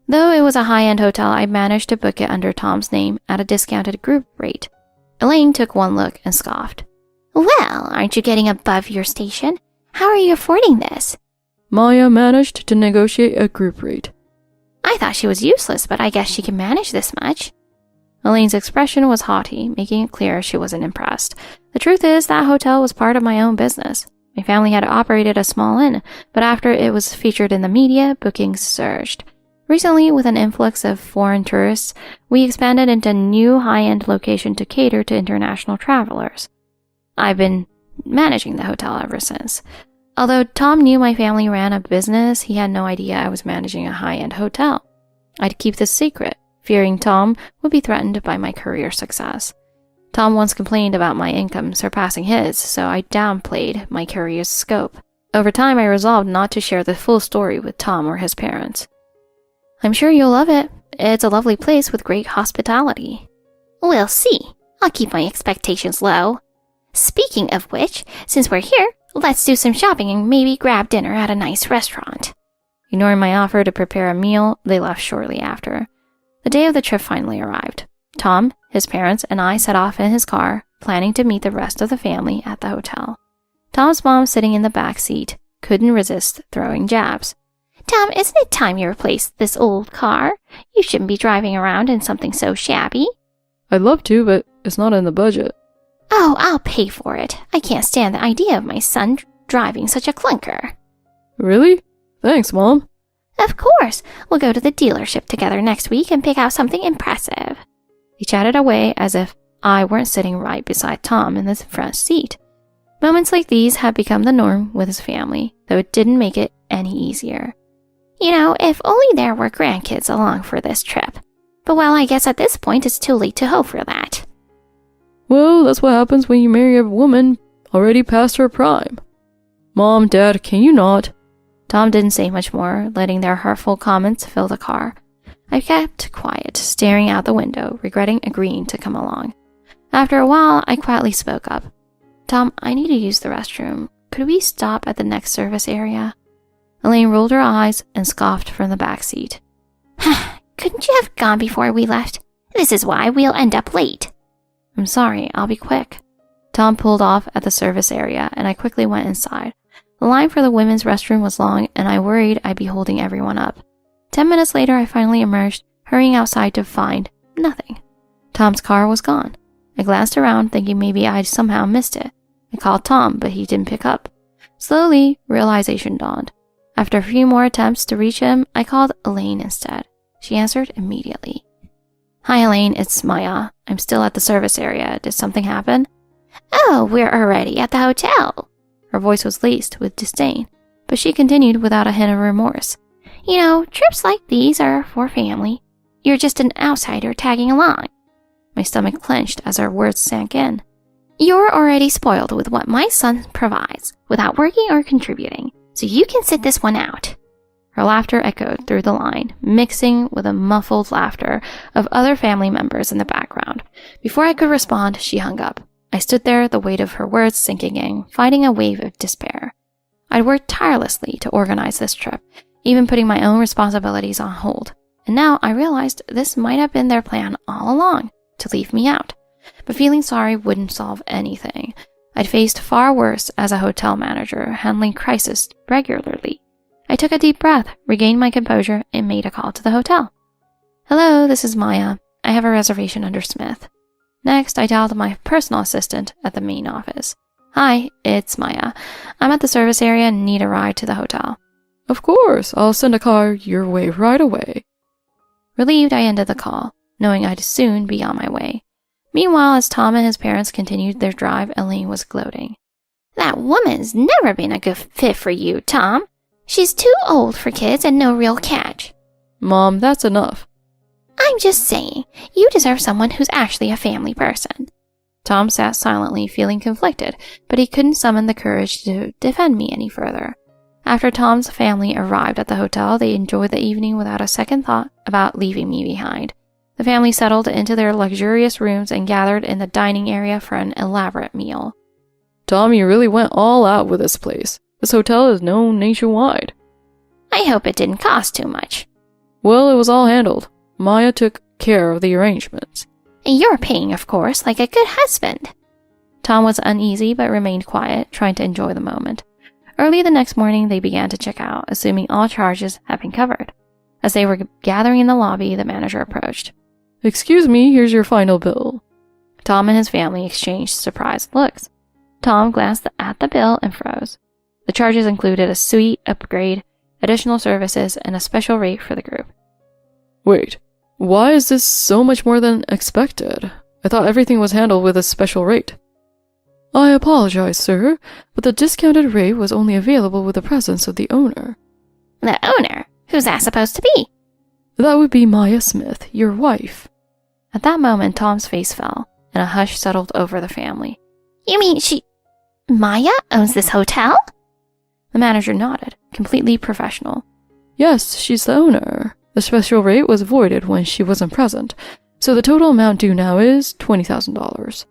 Though it was a high-end hotel, I managed to book it under Tom's name at a discounted group rate. Elaine took one look and scoffed. Well, aren't you getting above your station? How are you affording this? Maya managed to negotiate a group rate. I thought she was useless, but I guess she can manage this much. Elaine's expression was haughty, making it clear she wasn't impressed. The truth is, that hotel was part of my own business. My family had operated a small inn, but after it was featured in the media, bookings surged. Recently, with an influx of foreign tourists, we expanded into a new high-end location to cater to international travelers. I've been managing the hotel ever since. Although Tom knew my family ran a business, he had no idea I was managing a high-end hotel. I'd keep this secret, fearing Tom would be threatened by my career success. Tom once complained about my income surpassing his, so I downplayed my career's scope. Over time, I resolved not to share the full story with Tom or his parents. I'm sure you'll love it. It's a lovely place with great hospitality. We'll see. I'll keep my expectations low. Speaking of which, since we're here, let's do some shopping and maybe grab dinner at a nice restaurant. Ignoring my offer to prepare a meal, they left shortly after. The day of the trip finally arrived. Tom, his parents, and I set off in his car, planning to meet the rest of the family at the hotel. Tom's mom, sitting in the back seat, couldn't resist throwing jabs. Tom, isn't it time you replaced this old car? You shouldn't be driving around in something so shabby. I'd love to, but it's not in the budget. Oh, I'll pay for it. I can't stand the idea of my son driving such a clunker. Really? Thanks, Mom. Of course. We'll go to the dealership together next week and pick out something impressive. He chatted away as if I weren't sitting right beside Tom in the front seat. Moments like these had become the norm with his family, though it didn't make it any easier. You know, if only there were grandkids along for this trip. But well, I guess at this point it's too late to hope for that. Well, that's what happens when you marry a woman already past her prime. Mom, Dad, can you not? Tom didn't say much more, letting their hurtful comments fill the car. I kept quiet, staring out the window, regretting agreeing to come along. After a while, I quietly spoke up. Tom, I need to use the restroom. Could we stop at the next service area? Elaine rolled her eyes and scoffed from the back seat. Couldn't you have gone before we left? This is why we'll end up late. I'm sorry, I'll be quick. Tom pulled off at the service area, and I quickly went inside. The line for the women's restroom was long, and I worried I'd be holding everyone up. 10 minutes later, I finally emerged, hurrying outside to find nothing. Tom's car was gone. I glanced around, thinking maybe I'd somehow missed it. I called Tom, but he didn't pick up. Slowly, realization dawned. After a few more attempts to reach him, I called Elaine instead. She answered immediately. Hi, Elaine, it's Maya. I'm still at the service area. Did something happen? Oh, we're already at the hotel. Her voice was laced with disdain, but she continued without a hint of remorse. You know, trips like these are for family. You're just an outsider tagging along. My stomach clenched as her words sank in. You're already spoiled with what my son provides, without working or contributing, so you can sit this one out. Her laughter echoed through the line, mixing with a muffled laughter of other family members in the background. Before I could respond, she hung up. I stood there, the weight of her words sinking in, fighting a wave of despair. I'd worked tirelessly to organize this trip, even putting my own responsibilities on hold. And now I realized this might have been their plan all along, to leave me out. But feeling sorry wouldn't solve anything. I'd faced far worse as a hotel manager, handling crisis regularly. I took a deep breath, regained my composure, and made a call to the hotel. Hello, this is Maya. I have a reservation under Smith. Next, I dialed my personal assistant at the main office. Hi, it's Maya. I'm at the service area and need a ride to the hotel. Of course, I'll send a car your way right away. Relieved, I ended the call, knowing I'd soon be on my way. Meanwhile, as Tom and his parents continued their drive, Elaine was gloating. That woman's never been a good fit for you, Tom. She's too old for kids and no real catch. Mom, that's enough. I'm just saying, you deserve someone who's actually a family person. Tom sat silently, feeling conflicted, but he couldn't summon the courage to defend me any further. After Tom's family arrived at the hotel, they enjoyed the evening without a second thought about leaving me behind. The family settled into their luxurious rooms and gathered in the dining area for an elaborate meal. Tom, you really went all out with this place. This hotel is known nationwide. I hope it didn't cost too much. Well, it was all handled. Maya took care of the arrangements. You're paying, of course, like a good husband. Tom was uneasy but remained quiet, trying to enjoy the moment. Early the next morning, they began to check out, assuming all charges had been covered. As they were gathering in the lobby, the manager approached. Excuse me, here's your final bill. Tom and his family exchanged surprised looks. Tom glanced at the bill and froze. The charges included a suite upgrade, additional services, and a special rate for the group. Wait, why is this so much more than expected? I thought everything was handled with a special rate. I apologize, sir, but the discounted rate was only available with the presence of the owner. The owner? Who's that supposed to be? That would be Maya Smith, your wife. At that moment, Tom's face fell, and a hush settled over the family. You mean Maya owns this hotel? The manager nodded, completely professional. Yes, she's the owner. The special rate was voided when she wasn't present, so the total amount due now is $20,000.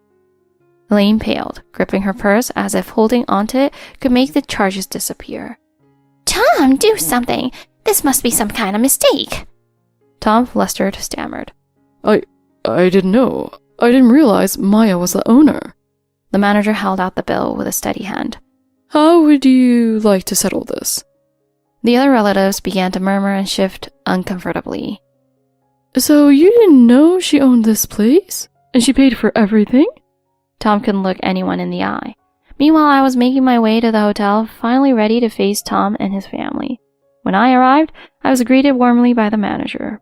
Elaine paled, gripping her purse as if holding onto it could make the charges disappear. Tom, do something. This must be some kind of mistake. Tom, flustered, stammered. I didn't know. I didn't realize Maya was the owner. The manager held out the bill with a steady hand. How would you like to settle this? The other relatives began to murmur and shift uncomfortably. So you didn't know she owned this place? And she paid for everything? Tom couldn't look anyone in the eye. Meanwhile, I was making my way to the hotel, finally ready to face Tom and his family. When I arrived, I was greeted warmly by the manager.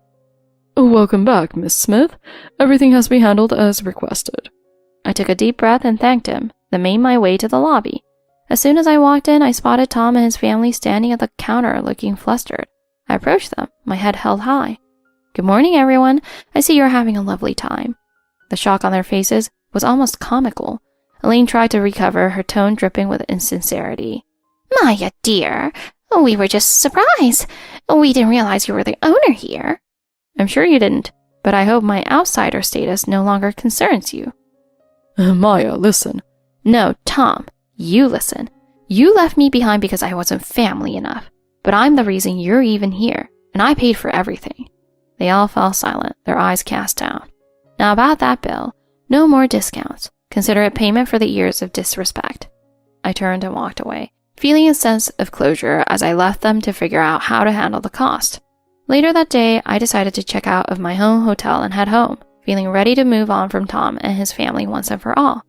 Welcome back, Miss Smith. Everything has been handled as requested. I took a deep breath and thanked him, then made my way to the lobby. As soon as I walked in, I spotted Tom and his family standing at the counter looking flustered. I approached them, my head held high. Good morning, everyone. I see you're having a lovely time. The shock on their faces was almost comical. Elaine tried to recover, her tone dripping with insincerity. Maya, dear, we were just surprised. We didn't realize you were the owner here. I'm sure you didn't, but I hope my outsider status no longer concerns you. Maya, listen. No, Tom, you listen. You left me behind because I wasn't family enough, but I'm the reason you're even here, and I paid for everything. They all fell silent, their eyes cast down. Now about that bill, no more discounts. Consider it payment for the years of disrespect. I turned and walked away, feeling a sense of closure as I left them to figure out how to handle the cost. Later that day, I decided to check out of my home hotel and head home, feeling ready to move on from Tom and his family once and for all.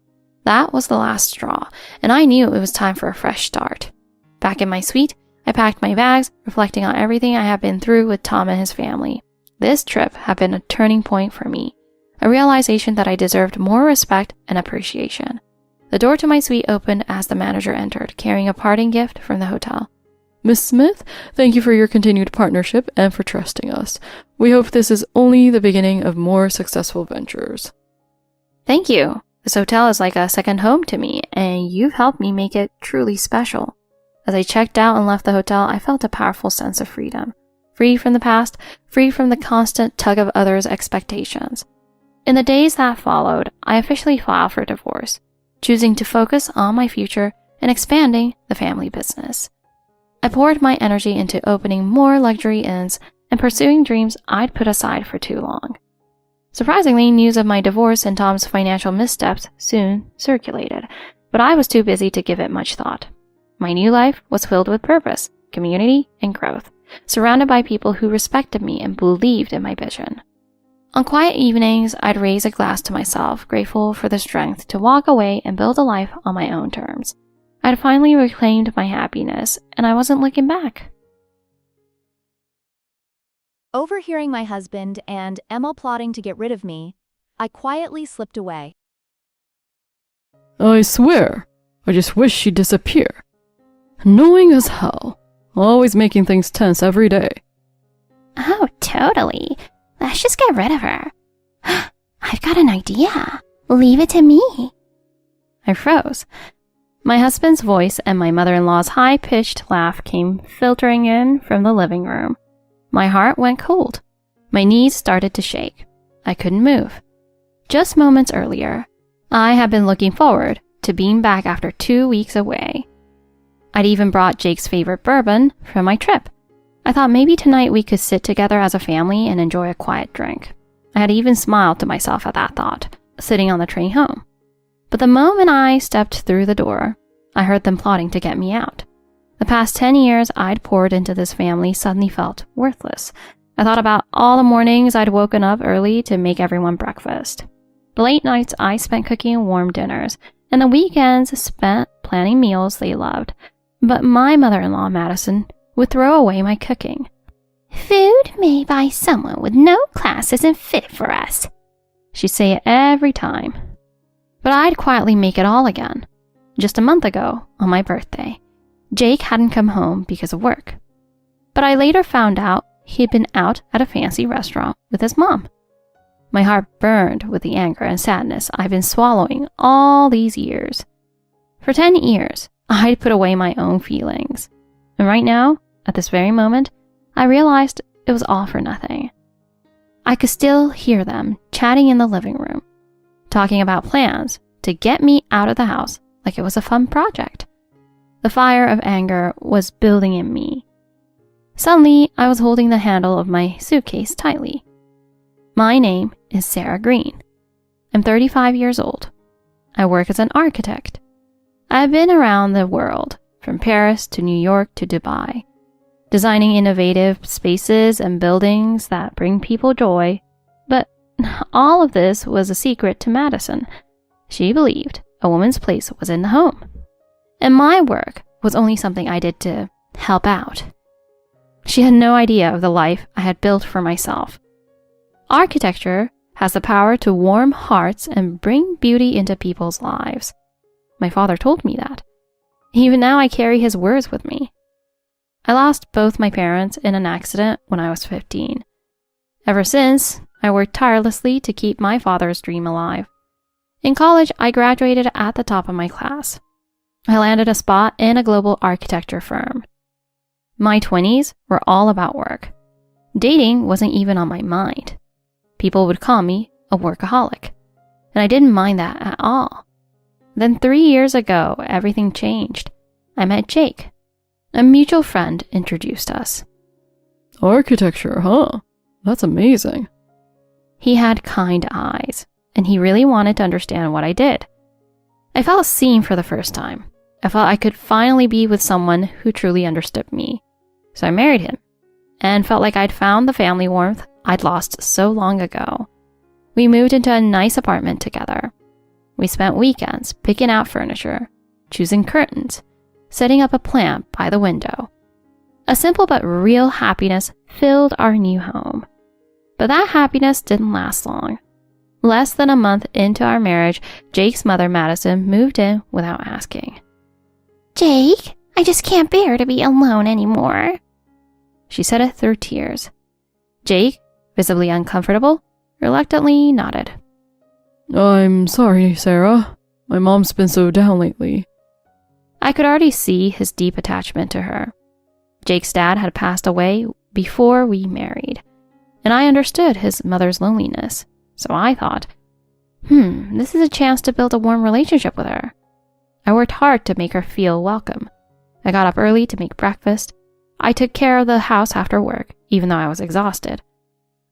That was the last straw, and I knew it was time for a fresh start. Back in my suite, I packed my bags, reflecting on everything I had been through with Tom and his family. This trip had been a turning point for me, a realization that I deserved more respect and appreciation. The door to my suite opened as the manager entered, carrying a parting gift from the hotel. Miss Smith, thank you for your continued partnership and for trusting us. We hope this is only the beginning of more successful ventures. Thank you. This hotel is like a second home to me, and you've helped me make it truly special. As I checked out and left the hotel, I felt a powerful sense of freedom. Free from the past, free from the constant tug of others' expectations. In the days that followed, I officially filed for divorce, choosing to focus on my future and expanding the family business. I poured my energy into opening more luxury inns and pursuing dreams I'd put aside for too long. Surprisingly, news of my divorce and Tom's financial missteps soon circulated, but I was too busy to give it much thought. My new life was filled with purpose, community, and growth, surrounded by people who respected me and believed in my vision. On quiet evenings, I'd raise a glass to myself, grateful for the strength to walk away and build a life on my own terms. I'd finally reclaimed my happiness, and I wasn't looking back. Overhearing my husband and Emma plotting to get rid of me, I quietly slipped away. I swear, I just wish she'd disappear. Annoying as hell. Always making things tense every day. Oh, totally. Let's just get rid of her. I've got an idea. Leave it to me. I froze. My husband's voice and my mother-in-law's high-pitched laugh came filtering in from the living room. My heart went cold. My knees started to shake. I couldn't move. Just moments earlier, I had been looking forward to being back after 2 weeks away. I'd even brought Jake's favorite bourbon from my trip. I thought maybe tonight we could sit together as a family and enjoy a quiet drink. I had even smiled to myself at that thought, sitting on the train home. But the moment I stepped through the door, I heard them plotting to get me out. The past 10 years I'd poured into this family suddenly felt worthless. I thought about all the mornings I'd woken up early to make everyone breakfast, the late nights I spent cooking warm dinners, and the weekends spent planning meals they loved. But my mother-in-law, Madison, would throw away my cooking. Food made by someone with no class isn't fit for us. She'd say it every time. But I'd quietly make it all again. Just a month ago, on my birthday, Jake hadn't come home because of work. But I later found out he'd been out at a fancy restaurant with his mom. My heart burned with the anger and sadness I've been swallowing all these years. For 10 years, I'd put away my own feelings. And right now, at this very moment, I realized it was all for nothing. I could still hear them chatting in the living room, talking about plans to get me out of the house like it was a fun project. The fire of anger was building in me. Suddenly, I was holding the handle of my suitcase tightly. My name is Sarah Green. I'm 35 years old. I work as an architect. I've been around the world, from Paris to New York to Dubai, designing innovative spaces and buildings that bring people joy. But all of this was a secret to Madison. She believed a woman's place was in the home, and my work was only something I did to help out. She had no idea of the life I had built for myself. Architecture has the power to warm hearts and bring beauty into people's lives. My father told me that. Even now I carry his words with me. I lost both my parents in an accident when I was 15. Ever since, I worked tirelessly to keep my father's dream alive. In college, I graduated at the top of my class. I landed a spot in a global architecture firm. My 20s were all about work. Dating wasn't even on my mind. People would call me a workaholic, and I didn't mind that at all. Then 3 years ago, everything changed. I met Jake. A mutual friend introduced us. Architecture, huh? That's amazing. He had kind eyes, and he really wanted to understand what I did. I felt seen for the first time. I felt I could finally be with someone who truly understood me. So I married him, and felt like I'd found the family warmth I'd lost so long ago. We moved into a nice apartment together. We spent weekends picking out furniture, choosing curtains, setting up a plant by the window. A simple but real happiness filled our new home. But that happiness didn't last long. Less than a month into our marriage, Jake's mother, Madison, moved in without asking. Jake, I just can't bear to be alone anymore. She said it through tears. Jake, visibly uncomfortable, reluctantly nodded. I'm sorry, Sarah. My mom's been so down lately. I could already see his deep attachment to her. Jake's dad had passed away before we married, and I understood his mother's loneliness. So I thought, this is a chance to build a warm relationship with her. I worked hard to make her feel welcome. I got up early to make breakfast. I took care of the house after work, even though I was exhausted.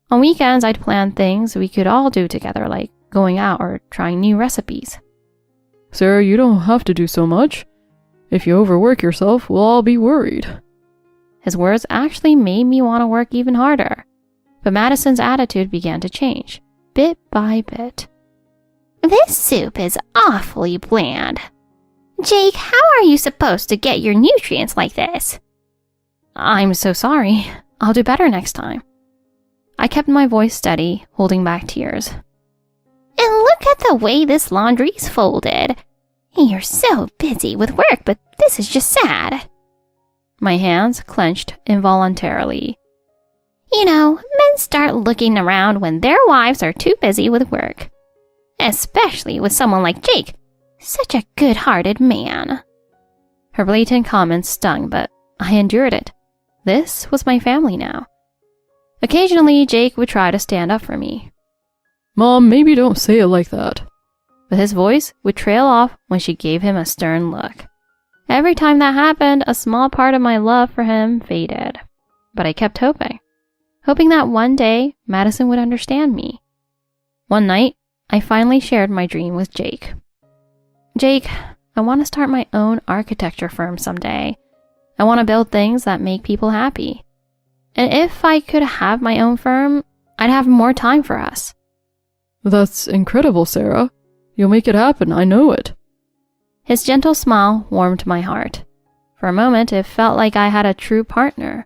On weekends, I'd plan things we could all do together, like going out or trying new recipes. Sarah, you don't have to do so much. If you overwork yourself, we'll all be worried. His words actually made me want to work even harder. But Madison's attitude began to change, bit by bit. This soup is awfully bland. Jake, how are you supposed to get your nutrients like this? I'm so sorry. I'll do better next time. I kept my voice steady, holding back tears. And look at the way this laundry's folded. You're so busy with work, but this is just sad. My hands clenched involuntarily. You know, men start looking around when their wives are too busy with work. Especially with someone like Jake. Such a good-hearted man. Her blatant comments stung, but I endured it. This was my family now. Occasionally, Jake would try to stand up for me. Mom, maybe don't say it like that. But his voice would trail off when she gave him a stern look. Every time that happened, a small part of my love for him faded. But I kept hoping that one day Madison would understand me, One night, I finally shared my dream with Jake. Jake, I want to start my own architecture firm someday. I want to build things that make people happy. And if I could have my own firm, I'd have more time for us. That's incredible, Sarah. You'll make it happen, I know it. His gentle smile warmed my heart. For a moment, it felt like I had a true partner.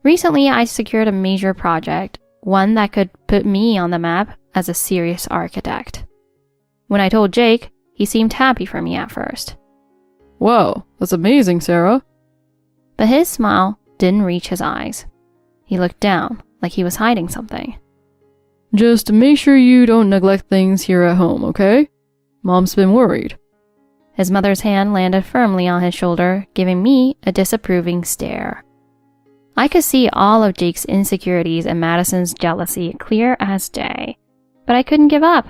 Recently, I secured a major project, one that could put me on the map as a serious architect. When I told Jake, he seemed happy for me at first. Wow, that's amazing, Sarah. But his smile didn't reach his eyes. He looked down, like he was hiding something. Just make sure you don't neglect things here at home, okay? Mom's been worried. His mother's hand landed firmly on his shoulder, giving me a disapproving stare. I could see all of Jake's insecurities and Madison's jealousy clear as day, but I couldn't give up.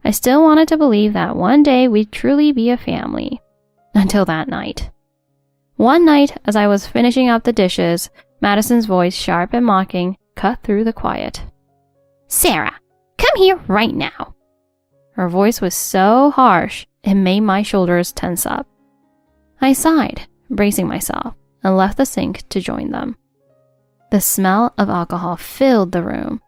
I still wanted to believe that one day we'd truly be a family. Until that night. One night, as I was finishing up the dishes, Madison's voice, sharp and mocking, cut through the quiet. Sarah, come here right now. Her voice was so harsh, it made my shoulders tense up. I sighed, bracing myself, and left the sink to join them. The smell of alcohol filled the room.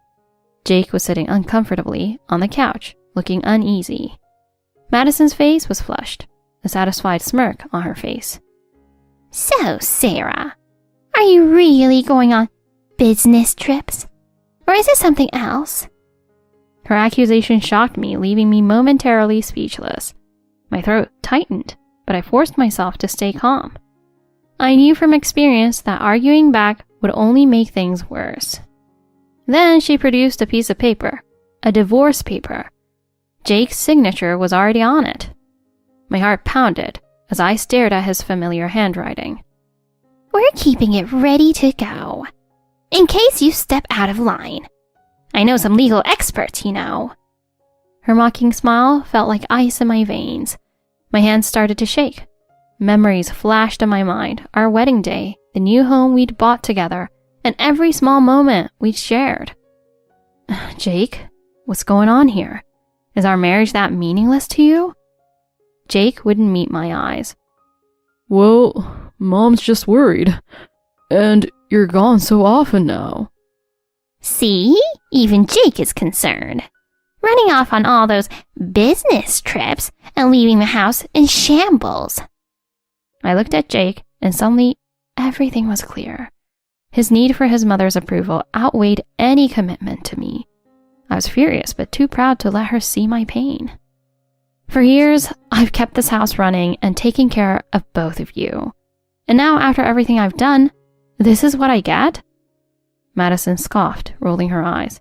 Jake was sitting uncomfortably on the couch, looking uneasy. Madison's face was flushed, a satisfied smirk on her face. So, Sarah, are you really going on business trips? Or is it something else? Her accusation shocked me, leaving me momentarily speechless. My throat tightened, but I forced myself to stay calm. I knew from experience that arguing back would only make things worse. Then she produced a piece of paper, a divorce paper. Jake's signature was already on it. My heart pounded as I stared at his familiar handwriting. We're keeping it ready to go, in case you step out of line. I know some legal experts, you know. Her mocking smile felt like ice in my veins. My hands started to shake. Memories flashed in my mind, our wedding day, the new home we'd bought together, and every small moment we'd shared. Jake, what's going on here? Is our marriage that meaningless to you? Jake wouldn't meet my eyes. Well, Mom's just worried. And you're gone so often now. See? Even Jake is concerned. Running off on all those business trips and leaving the house in shambles. I looked at Jake, and suddenly everything was clear. His need for his mother's approval outweighed any commitment to me. I was furious, but too proud to let her see my pain. For years, I've kept this house running and taken care of both of you. And now, after everything I've done, this is what I get? Madison scoffed, rolling her eyes.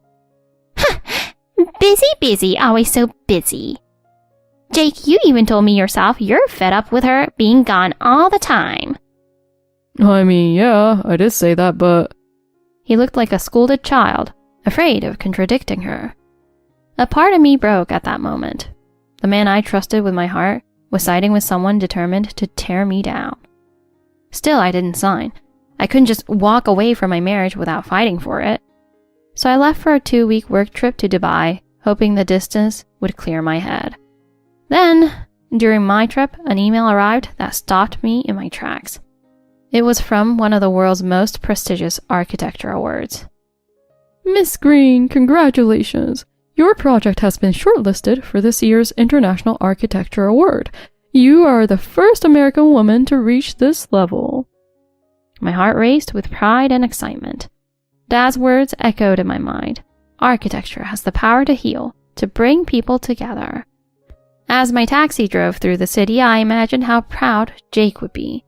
Busy, always so busy. Jake, you even told me yourself you're fed up with her being gone all the time. I mean, yeah, I did say that, but... He looked like a scolded child, afraid of contradicting her. A part of me broke at that moment. The man I trusted with my heart was siding with someone determined to tear me down. Still, I didn't sign. I couldn't just walk away from my marriage without fighting for it. So I left for a 2-week work trip to Dubai, hoping the distance would clear my head. Then, during my trip, an email arrived that stopped me in my tracks. It was from one of the world's most prestigious architecture awards. Miss Green, congratulations! Your project has been shortlisted for this year's International Architecture Award. You are the first American woman to reach this level. My heart raced with pride and excitement. Dad's words echoed in my mind. Architecture has the power to heal, to bring people together. As my taxi drove through the city, I imagined how proud Jake would be.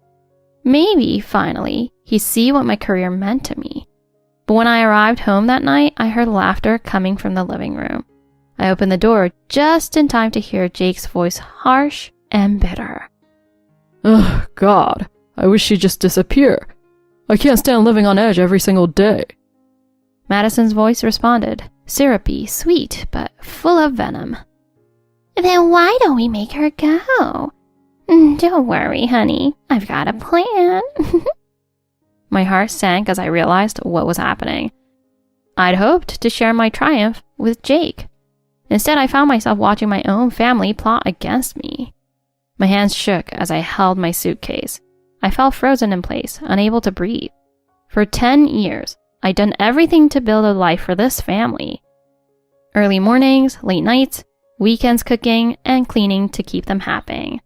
Maybe, finally, he'd see what my career meant to me. But when I arrived home that night, I heard laughter coming from the living room. I opened the door just in time to hear Jake's voice harsh and bitter. Ugh, God, I wish she'd just disappear. I can't stand living on edge every single day. Madison's voice responded, syrupy, sweet, but full of venom. Then why don't we make her go? Don't worry, honey. I've got a plan. My heart sank as I realized what was happening. I'd hoped to share my triumph with Jake. Instead, I found myself watching my own family plot against me. My hands shook as I held my suitcase. I felt frozen in place, unable to breathe. For 10 years, I'd done everything to build a life for this family. Early mornings, late nights, weekends cooking, and cleaning to keep them happy.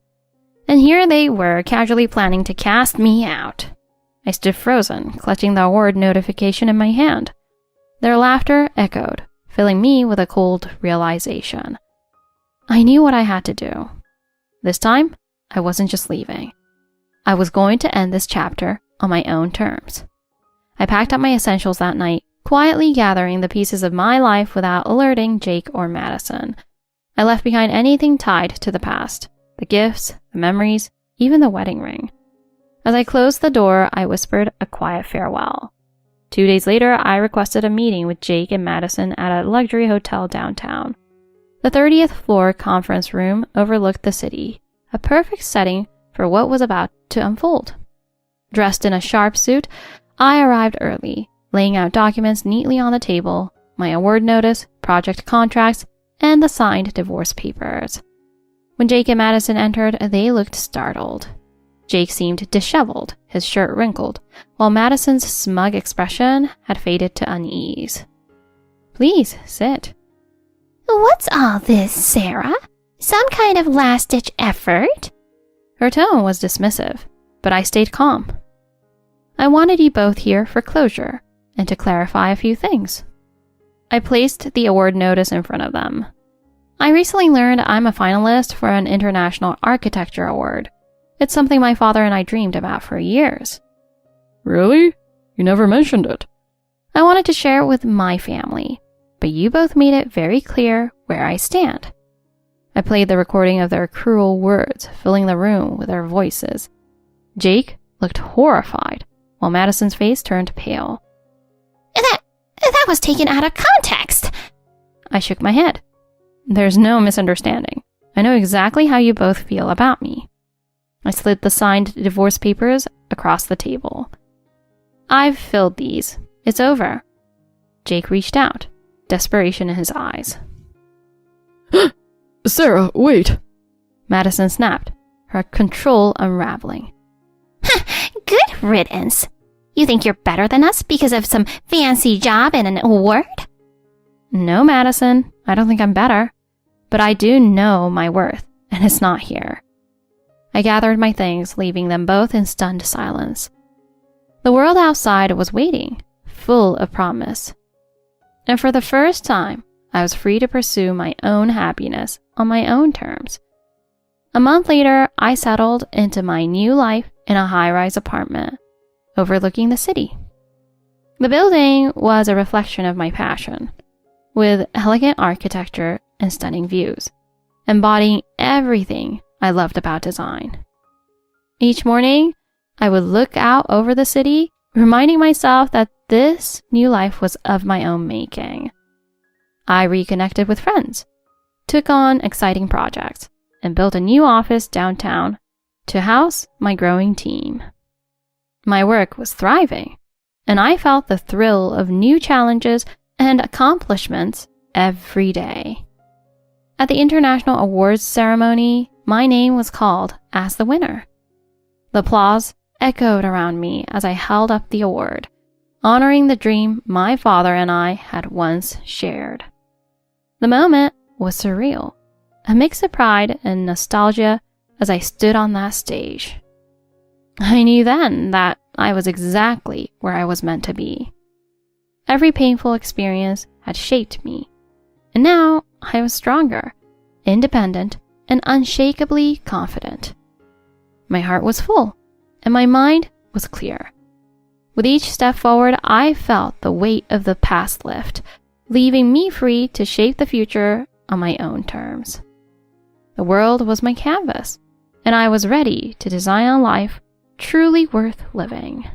And here they were, casually planning to cast me out. I stood frozen, clutching the award notification in my hand. Their laughter echoed, filling me with a cold realization. I knew what I had to do. This time, I wasn't just leaving. I was going to end this chapter on my own terms. I packed up my essentials that night, quietly gathering the pieces of my life without alerting Jake or Madison. I left behind anything tied to the past, the gifts, the memories, even the wedding ring. As I closed the door, I whispered a quiet farewell. 2 days later, I requested a meeting with Jake and Madison at a luxury hotel downtown. The 30th floor conference room overlooked the city, a perfect setting for what was about to unfold. Dressed in a sharp suit, I arrived early, laying out documents neatly on the table, my award notice, project contracts, and the signed divorce papers. When Jake and Madison entered, they looked startled. Jake seemed disheveled, his shirt wrinkled, while Madison's smug expression had faded to unease. Please, sit. What's all this, Sarah? Some kind of last-ditch effort? Her tone was dismissive, but I stayed calm. I wanted you both here for closure, and to clarify a few things. I placed the award notice in front of them. I recently learned I'm a finalist for an International Architecture Award. It's something my father and I dreamed about for years. Really? You never mentioned it. I wanted to share it with my family, but you both made it very clear where I stand. I played the recording of their cruel words, filling the room with their voices. Jake looked horrified, while Madison's face turned pale. That was taken out of context. I shook my head. There's no misunderstanding. I know exactly how you both feel about me. I slid the signed divorce papers across the table. I've filled these. It's over. Jake reached out, desperation in his eyes. Sarah, wait. Madison snapped, her control unraveling. Good riddance. You think you're better than us because of some fancy job and an award? No, Madison, I don't think I'm better. But I do know my worth, and it's not here. I gathered my things, leaving them both in stunned silence. The world outside was waiting, full of promise. And for the first time, I was free to pursue my own happiness on my own terms. A month later, I settled into my new life in a high-rise apartment, overlooking the city. The building was a reflection of my passion, with elegant architecture and stunning views, embodying everything I loved about design. Each morning, I would look out over the city, reminding myself that this new life was of my own making. I reconnected with friends, took on exciting projects, and built a new office downtown to house my growing team. My work was thriving, and I felt the thrill of new challenges and accomplishments every day. At the International Awards ceremony, my name was called as the winner. The applause echoed around me as I held up the award, honoring the dream my father and I had once shared. The moment was surreal, a mix of pride and nostalgia as I stood on that stage. I knew then that I was exactly where I was meant to be. Every painful experience had shaped me, and now I was stronger, independent, and unshakably confident. My heart was full, and my mind was clear. With each step forward, I felt the weight of the past lift, leaving me free to shape the future on my own terms. The world was my canvas, and I was ready to design a life truly worth living.